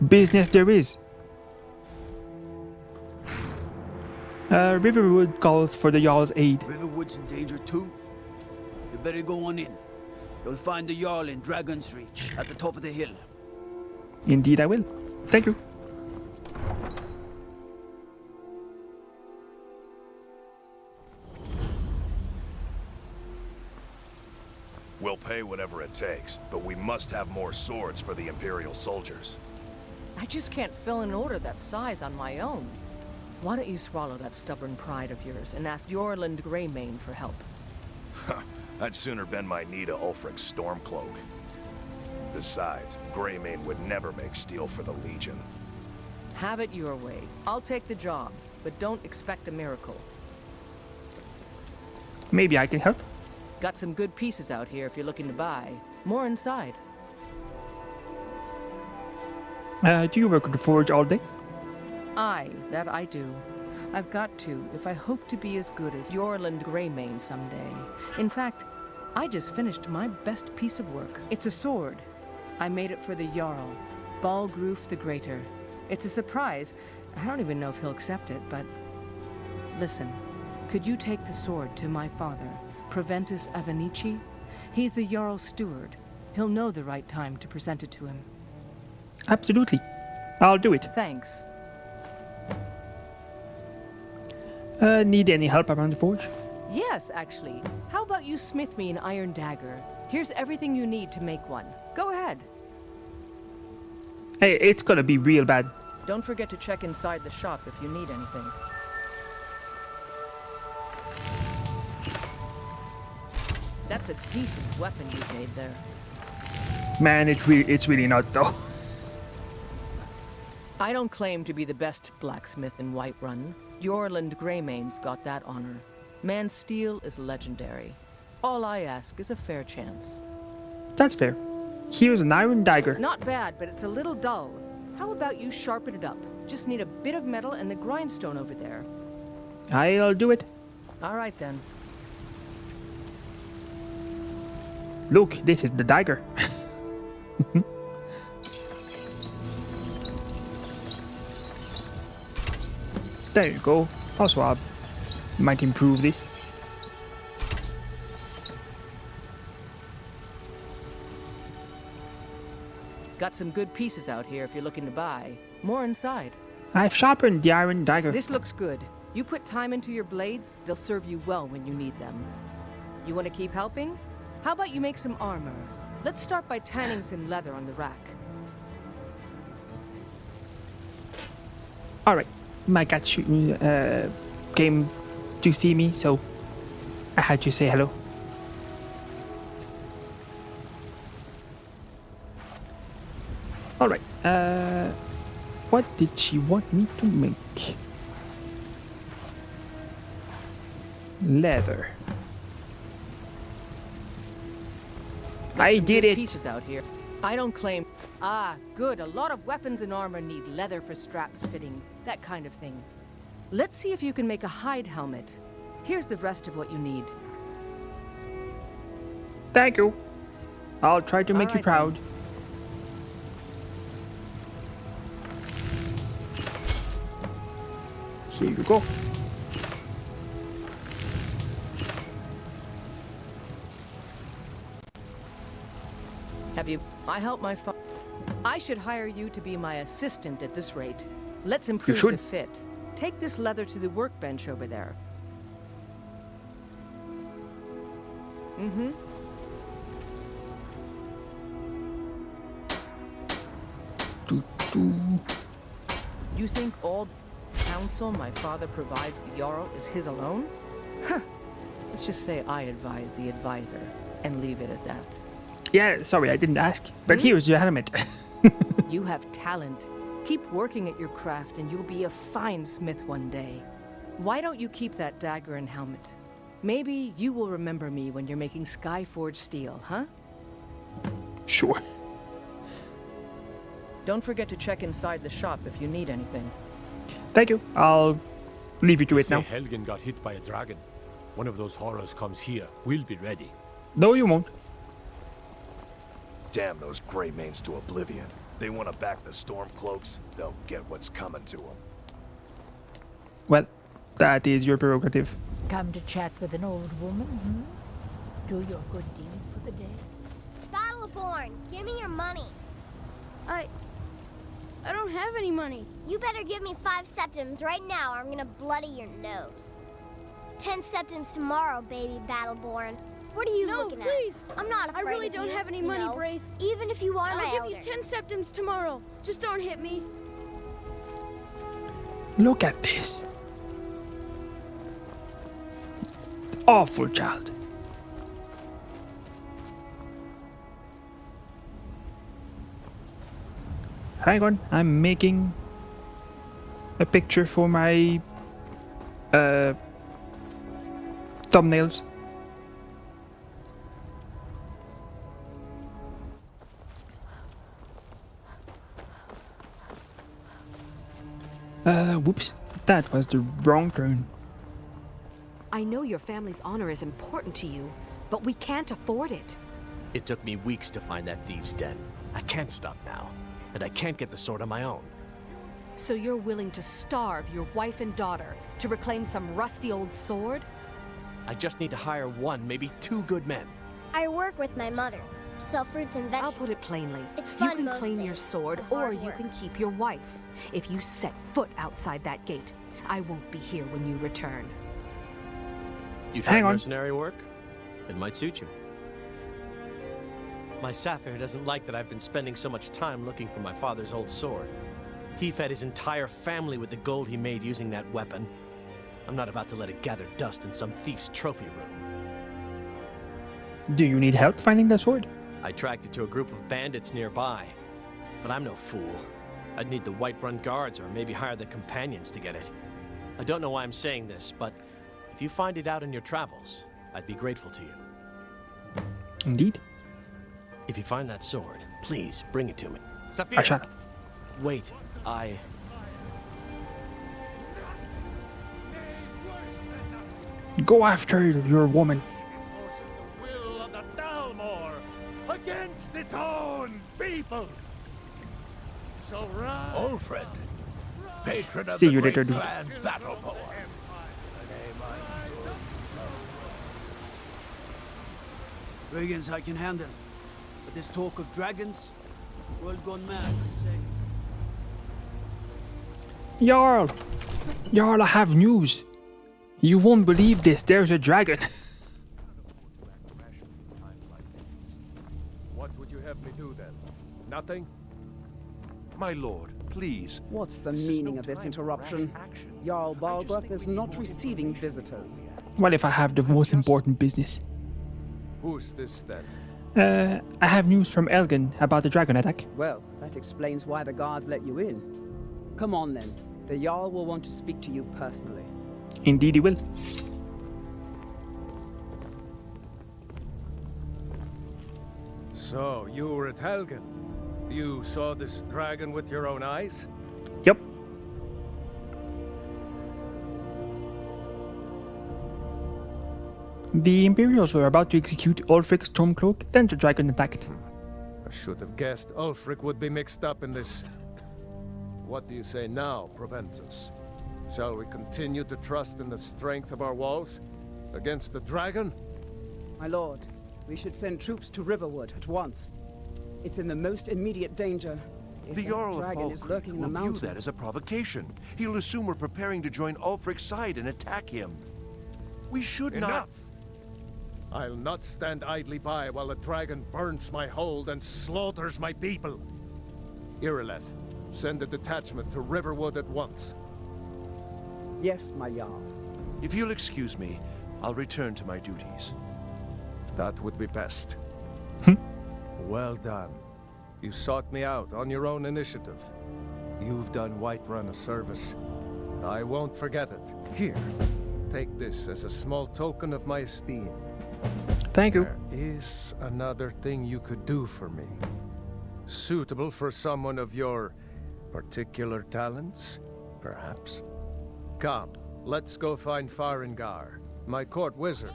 business there is. Riverwood calls for the Jarl's aid. Riverwood's in danger too? You better go on in. You'll find the Jarl in Dragon's Reach, at the top of the hill. Indeed I will. Thank you. We'll pay whatever it takes, but we must have more swords for the Imperial soldiers. I just can't fill an order that size on my own. Why don't you swallow that stubborn pride of yours and ask Yorland Greymane for help? I'd sooner bend my knee to Ulfric's Stormcloak. Besides, Greymane would never make steel for the Legion. Have it your way. I'll take the job, but don't expect a miracle. Maybe I can help. Got some good pieces out here if you're looking to buy. More inside. Do you work at the forge all day? Aye, that I do. I've got to, if I hope to be as good as Yorland Greymane someday. In fact, I just finished my best piece of work. It's a sword. I made it for the Jarl, Balgroof the Greater. It's a surprise. I don't even know if he'll accept it, but... Listen, could you take the sword to my father, Proventus Avenici? He's the Jarl's steward. He'll know the right time to present it to him. Absolutely. I'll do it. Thanks. Need any help around the forge? Yes, actually. How about you smith me an iron dagger? Here's everything you need to make one. Go ahead. Hey, it's gonna be real bad. Don't forget to check inside the shop if you need anything. That's a decent weapon you made there. Man, it's really not though. I don't claim to be the best blacksmith in Whiterun. Yorland Greymane's got that honor. Man's steel is legendary. All I ask is a fair chance. That's fair. Here's an iron dagger. Not bad, but it's a little dull. How about you sharpen it up? Just need a bit of metal and the grindstone over there. I'll do it. All right then. Look, this is the dagger. There you go. Also, I might improve this. Got some good pieces out here if you're looking to buy. More inside. I've sharpened the iron dagger. This looks good. You put time into your blades, they'll serve you well when you need them. You want to keep helping? How about you make some armor? Let's start by tanning some leather on the rack. Alright, my cat came to see me, so I had to say hello. Alright, what did she want me to make? Leather. I did it! Pieces out here. I don't claim. Ah, good. A lot of weapons and armor need leather for straps fitting, that kind of thing. Let's see if you can make a hide helmet. Here's the rest of what you need. Thank you. I'll try to make you proud. Here you go. Have you? I help my father. I should hire you to be my assistant at this rate. Let's improve the fit. Take this leather to the workbench over there. Mm-hmm. You think all counsel my father provides the Jarl is his alone? Huh. Let's just say I advise the advisor and leave it at that. Yeah, sorry, I didn't ask. But here's your helmet. You have talent. Keep working at your craft and you'll be a fine smith one day. Why don't you keep that dagger and helmet? Maybe you will remember me when you're making Skyforged steel, huh? Sure. Don't forget to check inside the shop if you need anything. Thank you. I'll leave you to it now. Helgen got hit by a dragon. One of those horrors comes here. We'll be ready. No, you won't. Damn those Greymanes to oblivion. They want to back the Stormcloaks, they'll get what's coming to them. Well, that is your prerogative. Come to chat with an old woman, hmm? Do your good deed for the day. Battleborn, give me your money. I don't have any money. You better give me 5 septims right now or I'm gonna bloody your nose. 10 septims tomorrow, baby Battleborn. What are you looking at? No, please. I'm not afraid I really of don't you, have any money, know? Braith. Even if you are my I'll elder. give you 10 septims tomorrow. Just don't hit me. Look at this. Awful child. Hang on, I'm making a picture for my thumbnails. Whoops. That was the wrong turn. I know your family's honor is important to you, but we can't afford it. It took me weeks to find that thieves' den. I can't stop now, and I can't get the sword on my own. So you're willing to starve your wife and daughter to reclaim some rusty old sword? I just need to hire 1, maybe 2 good men. I work with my mother. Sell fruits and vegetables. I'll put it plainly. It's You fun can most claim days, your sword, but or hard you work. can keep your wife. If you set foot outside that gate, I won't be here when you return. You Hang find on. mercenary work? It might suit you. My Sapphire doesn't like that I've been spending so much time looking for my father's old sword. He fed his entire family with the gold he made using that weapon. I'm not about to let it gather dust in some thief's trophy room. Do you need help finding the sword? I tracked it to a group of bandits nearby, but I'm no fool. I'd need the Whiterun guards or maybe hire the companions to get it. I don't know why I'm saying this, but if you find it out in your travels, I'd be grateful to you. Indeed. If you find that sword, please bring it to me. I Safir! shall. Wait, I... Go after your woman. Will of the Dalmor against its own people. So rise, Ulfred, patron of See the you great later, dude. clan Battleborn. Brigands I can handle, but this talk of dragons, world gone mad, I'd say. Jarl! Jarl, I have news. You won't believe this, there's a dragon. What would you have me do then? Nothing? My lord, please. What's the meaning of this interruption? Jarl Balgruuf is not receiving visitors. Well, if I have the most important business. Who's this then? I have news from Helgen about the dragon attack. Well, that explains why the guards let you in. Come on then. The Jarl will want to speak to you personally. Indeed he will. So, you were at Helgen. You saw this dragon with your own eyes? Yep. The Imperials were about to execute Ulfric Stormcloak, then the dragon attacked. I should have guessed Ulfric would be mixed up in this. What do you say now, Proventus? Shall we continue to trust in the strength of our walls? Against the dragon? My lord, we should send troops to Riverwood at once. It's in the most immediate danger. If The that Jarl of dragon is lurking in the will view mountains. that as a provocation. He'll assume we're preparing to join Ulfric's side and attack him. We should Enough! not... I'll not stand idly by while the dragon burns my hold and slaughters my people. Irileth, send a detachment to Riverwood at once. Yes, my Jarl. If you'll excuse me, I'll return to my duties. That would be best. Well done. You sought me out on your own initiative. You've done Whiterun a service. I won't forget it. Here, take this as a small token of my esteem. Thank you. There is another thing you could do for me. Suitable for someone of your particular talents, perhaps. Come, let's go find Farengar, my court wizard.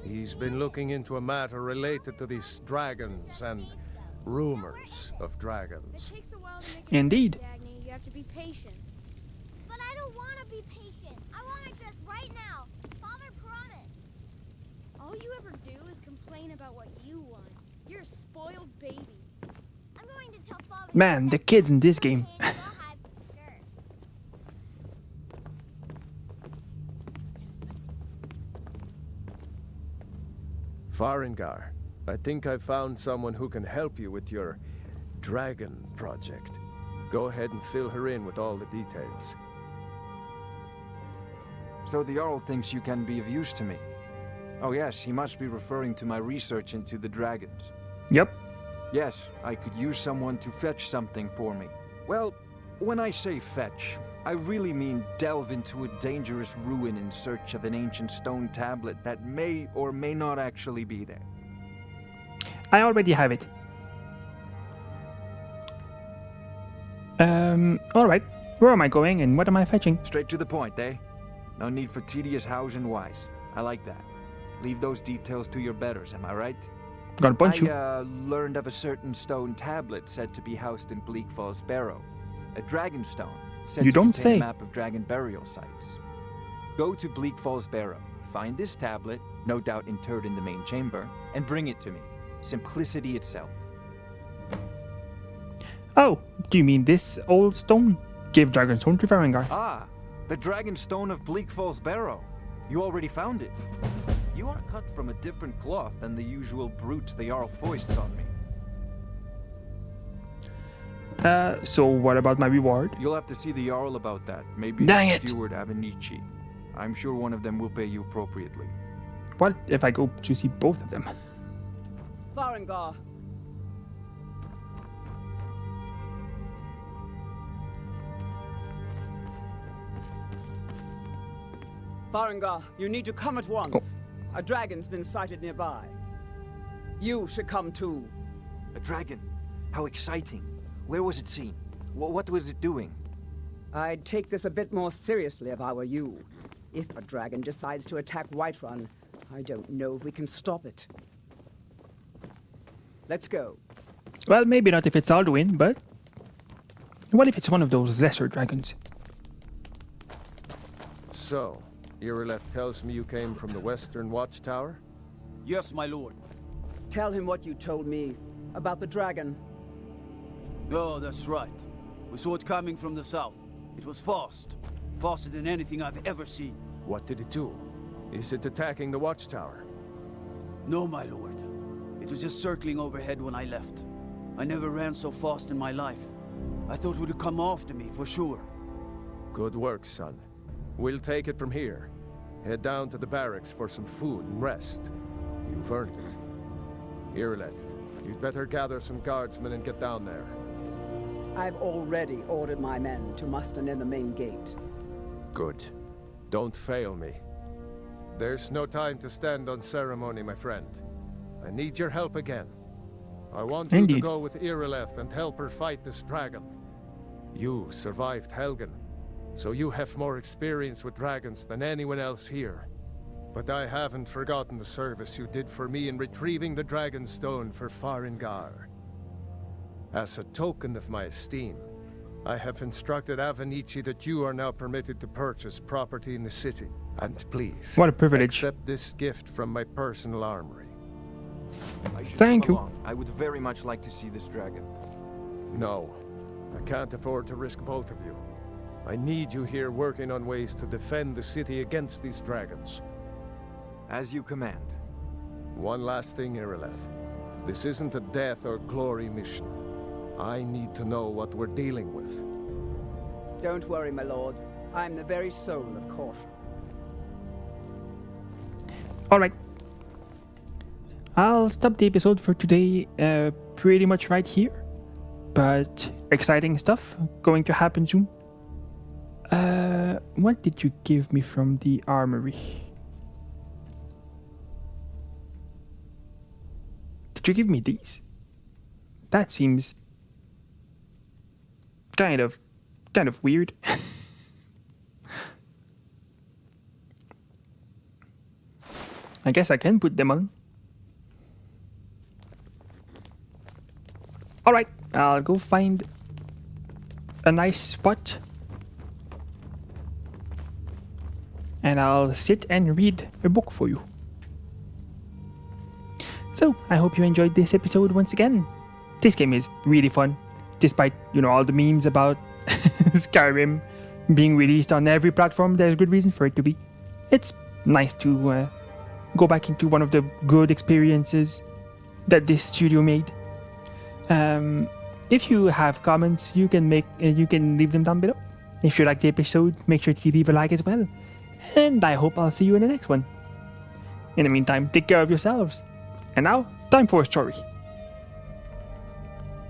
He's been looking into a matter related to these dragons and rumors of dragons. Indeed. You have to be patient. But I don't want to be patient. I want it just right now. Father promised. All you ever do is complain about what you want. You're a spoiled baby. I'm going to tell Father. Man, the kids in this game. Farengar, I think I found someone who can help you with your dragon project. Go ahead and fill her in with all the details. So the Jarl thinks you can be of use to me. Oh yes, he must be referring to my research into the dragons. Yep. Yes, I could use someone to fetch something for me. Well, when I say fetch, I really mean delve into a dangerous ruin in search of an ancient stone tablet that may or may not actually be there. I already have it. Alright. Where am I going and what am I fetching? Straight to the point, eh? No need for tedious hows and whys. I like that. Leave those details to your betters, am I right? Gotta punch you. I learned of a certain stone tablet said to be housed in Bleak Falls Barrow. A dragon stone, said You to don't contain say. a map of dragon burial sites. Go to Bleak Falls Barrow, find this tablet, no doubt interred in the main chamber, and bring it to me. Simplicity itself. Oh, do you mean this old stone? Give Dragonstone to Farengar. Ah, the dragon stone of Bleak Falls Barrow. You already found it. You are cut from a different cloth than the usual brutes the Jarl foists on me. So what about my reward? You'll have to see the Jarl about that. Maybe Dang the it. steward Avenici. I'm sure one of them will pay you appropriately. What if I go to see both of them? Farengar. Farengar, you need to come at once. A dragon's been sighted nearby. You should come too. A dragon? How exciting. Where was it seen? What was it doing? I'd take this a bit more seriously if I were you. If a dragon decides to attack Whiterun, I don't know if we can stop it. Let's go. Well, maybe not if it's Alduin, but what if it's one of those lesser dragons? So, Irileth tells me you came from the Western Watchtower? Yes, my lord. Tell him what you told me about the dragon. Oh, that's right. We saw it coming from the south. It was fast. Faster than anything I've ever seen. What did it do? Is it attacking the Watchtower? No, my lord. It was just circling overhead when I left. I never ran so fast in my life. I thought it would come after me, for sure. Good work, son. We'll take it from here. Head down to the barracks for some food and rest. You've earned it. Irileth, you'd better gather some guardsmen and get down there. I've already ordered my men to muster near the main gate. Good. Don't fail me. There's no time to stand on ceremony, my friend. I need your help again. I want you to go with Irileth and help her fight this dragon. You survived Helgen, so you have more experience with dragons than anyone else here. But I haven't forgotten the service you did for me in retrieving the Dragon Stone for Farengar. As a token of my esteem, I have instructed Avenici that you are now permitted to purchase property in the city. And please, what a privilege. Accept this gift from my personal armory. Thank you. I would very much like to see this dragon. No, I can't afford to risk both of you. I need you here working on ways to defend the city against these dragons. As you command. One last thing, Irileth. This isn't a death or glory mission. I need to know what we're dealing with. Don't worry, my lord. I'm the very soul of caution. Alright. I'll stop the episode for today pretty much right here. But exciting stuff going to happen soon. What did you give me from the armory? Did you give me these? That seems kind of weird. I guess I can put them on. Alright, I'll go find a nice spot. And I'll sit and read a book for you. So, I hope you enjoyed this episode once again. This game is really fun, despite, all the memes about Skyrim being released on every platform. There's good reason for it to be. It's nice to go back into one of the good experiences that this studio made. If you have comments, you can leave them down below. If you like the episode, make sure to leave a like as well. And I hope I'll see you in the next one. In the meantime, take care of yourselves. And now, time for a story.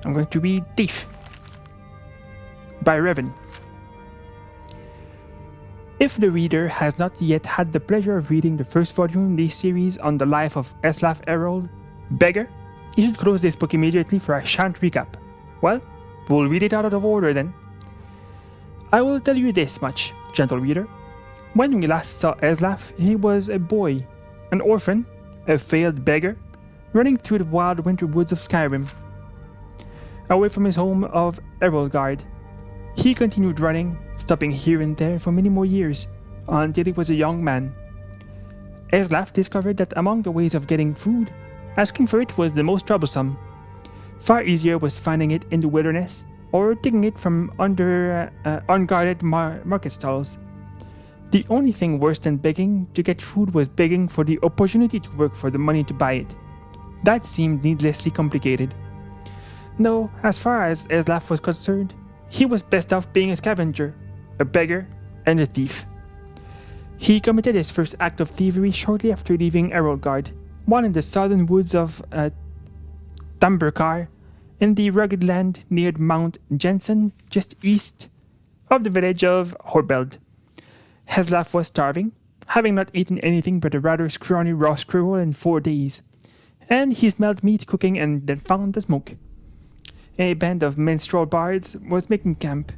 I'm going to read Thief by Revan. If the reader has not yet had the pleasure of reading the first volume in this series on the life of Eslaf Herald, Beggar, you should close this book immediately, for I shan't recap. Well, we'll read it out of order then. I will tell you this much, gentle reader. When we last saw Eslaf, he was a boy, an orphan, a failed beggar, running through the wild winter woods of Skyrim. Away from his home of Erolgard, he continued running, stopping here and there for many more years, until he was a young man. Eslaf discovered that among the ways of getting food, asking for it was the most troublesome. Far easier was finding it in the wilderness, or taking it from under unguarded market stalls. The only thing worse than begging to get food was begging for the opportunity to work for the money to buy it. That seemed needlessly complicated. No, as far as Eslaf was concerned, he was best off being a scavenger, a beggar, and a thief. He committed his first act of thievery shortly after leaving Erolgard, one in the southern woods of Tamburkar, in the rugged land near Mount Jensen, just east of the village of Horbeld. Eslaf was starving, having not eaten anything but a rather scrawny raw squirrel in 4 days, and he smelled meat cooking and then found the smoke. A band of minstrel bards was making camp.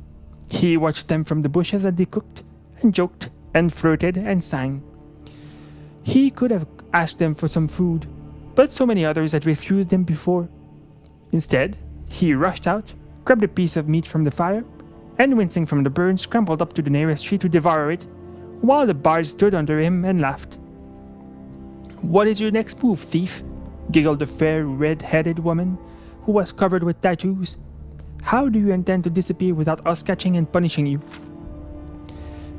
He watched them from the bushes as they cooked, and joked, and flirted, and sang. He could have asked them for some food, but so many others had refused him before. Instead, he rushed out, grabbed a piece of meat from the fire, and wincing from the burn, scrambled up to the nearest tree to devour it, while the bards stood under him and laughed. "What is your next move, thief?" giggled the fair, red-headed woman, who was covered with tattoos. "How do you intend to disappear without us catching and punishing you?"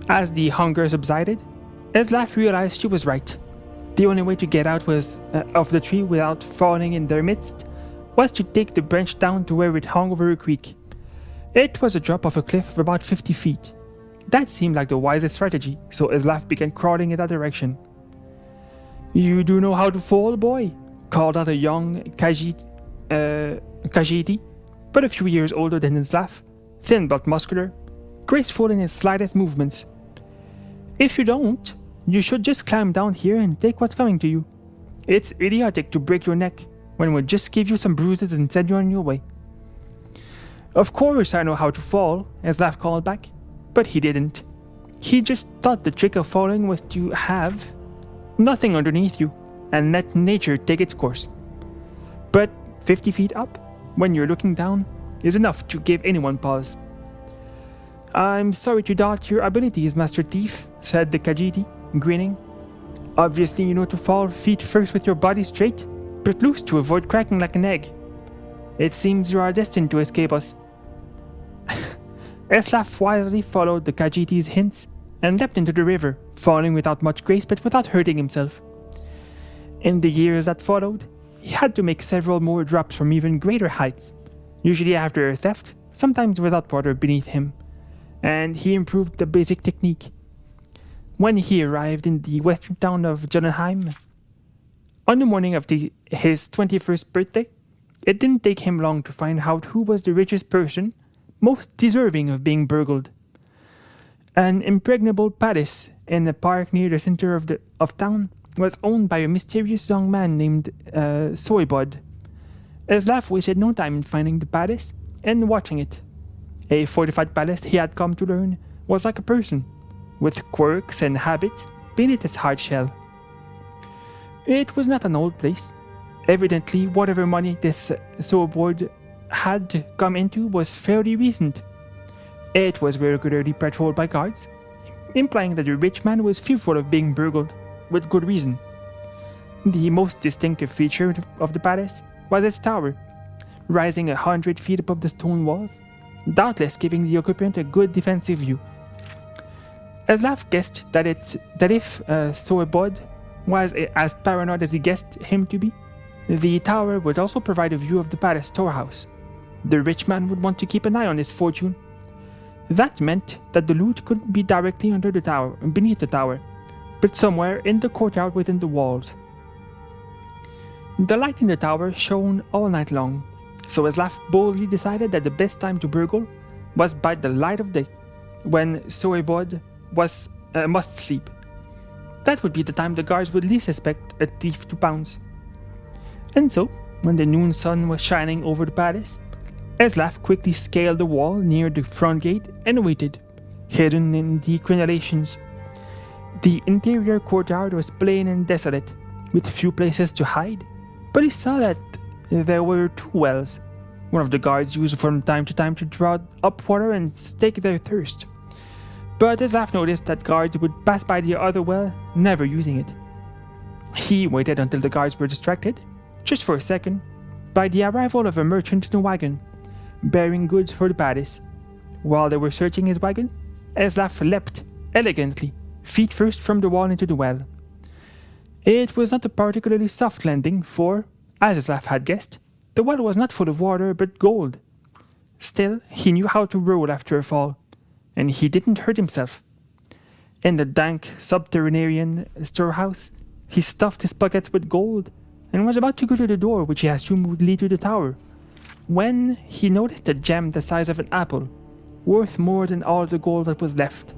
As the hunger subsided, Eslaf realized she was right. The only way to get out of the tree without falling in their midst was to take the branch down to where it hung over a creek. It was a drop off a cliff of about 50 feet. That seemed like the wisest strategy, so Eslaf began crawling in that direction. "You do know how to fall, boy?" called out a young Khajiiti, but a few years older than Eslaf, thin but muscular, graceful in his slightest movements. "If you don't, you should just climb down here and take what's coming to you. It's idiotic to break your neck when we'll just give you some bruises and send you on your way." "Of course I know how to fall," Eslaf called back, but he didn't. He just thought the trick of falling was to have nothing underneath you and let nature take its course. But 50 feet up, when you're looking down, is enough to give anyone pause. "I'm sorry to doubt your abilities, Master Thief," said the Khajiiti, grinning. "Obviously you know to fall feet first with your body straight, but loose to avoid cracking like an egg. It seems you are destined to escape us." Eslaf wisely followed the Khajiiti's hints and leapt into the river, falling without much grace but without hurting himself. In the years that followed, he had to make several more drops from even greater heights, usually after a theft, sometimes without water beneath him, and he improved the basic technique. When he arrived in the western town of Jotunheim, on the morning of his 21st birthday, it didn't take him long to find out who was the richest person most deserving of being burgled. An impregnable palace in a park near the center of town was owned by a mysterious young man named Soybod. Eslaf wasted no time in finding the palace and watching it. A fortified palace, he had come to learn, was like a person, with quirks and habits beneath his hard shell. It was not an old place. Evidently, whatever money this Soybod had come into was fairly recent. It was regularly patrolled by guards, implying that the rich man was fearful of being burgled, with good reason. The most distinctive feature of the palace was its tower, rising 100 feet above the stone walls, doubtless giving the occupant a good defensive view. Eslaf guessed that if Soybod was as paranoid as he guessed him to be, the tower would also provide a view of the palace storehouse. The rich man would want to keep an eye on his fortune. That meant that the loot couldn't be directly under the tower, beneath the tower, but somewhere in the courtyard within the walls. The light in the tower shone all night long, so Eslaf boldly decided that the best time to burgle was by the light of day, when Soybod must sleep. That would be the time the guards would least expect a thief to pounce. And so, when the noon sun was shining over the palace, Eslaf quickly scaled the wall near the front gate and waited, hidden in the crenellations. The interior courtyard was plain and desolate, with few places to hide, but he saw that there were 2 wells. One of the guards used from time to time to draw up water and stake their thirst. But Eslaf noticed that guards would pass by the other well, never using it. He waited until the guards were distracted, just for a second, by the arrival of a merchant in a wagon, bearing goods for the palace. While they were searching his wagon, Eslaf leapt elegantly, feet first from the wall into the well. It was not a particularly soft landing, for, as Eslaf had guessed, the well was not full of water but gold. Still, he knew how to roll after a fall, and he didn't hurt himself. In the dank subterranean storehouse, he stuffed his pockets with gold and was about to go to the door which he assumed would lead to the tower, when he noticed a gem the size of an apple, worth more than all the gold that was left.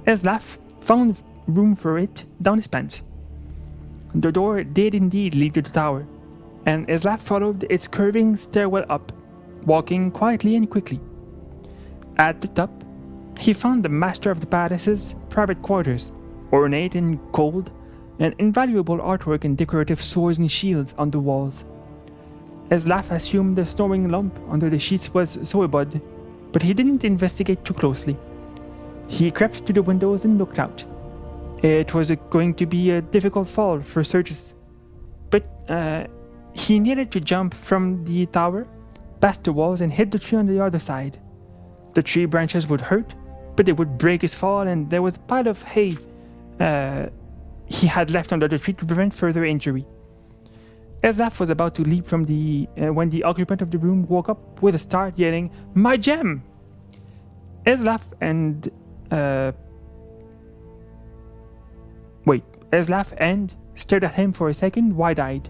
Eslaf found room for it down his pants. The door did indeed lead to the tower, and Eslaf followed its curving stairwell up, walking quietly and quickly. At the top, he found the master of the palace's private quarters, ornate in gold, and invaluable artwork and decorative swords and shields on the walls. Eslaf assumed the snoring lump under the sheets was Zoebud, but he didn't investigate too closely. He crept to the windows and looked out. It was going to be a difficult fall for Sergius, but he needed to jump from the tower, past the walls, and hit the tree on the other side. The tree branches would hurt, but they would break his fall, and there was a pile of hay he had left under the tree to prevent further injury. Eslaf was about to leap from when the occupant of the room woke up with a start, yelling, "My gem!" Eslaf stared at him for a second, wide-eyed.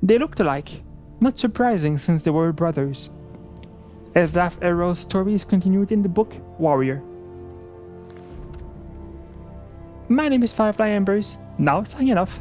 They looked alike, not surprising since they were brothers. Eslaf Errol's story is continued in the book Warrior. My name is Firefly Embers, now signing off.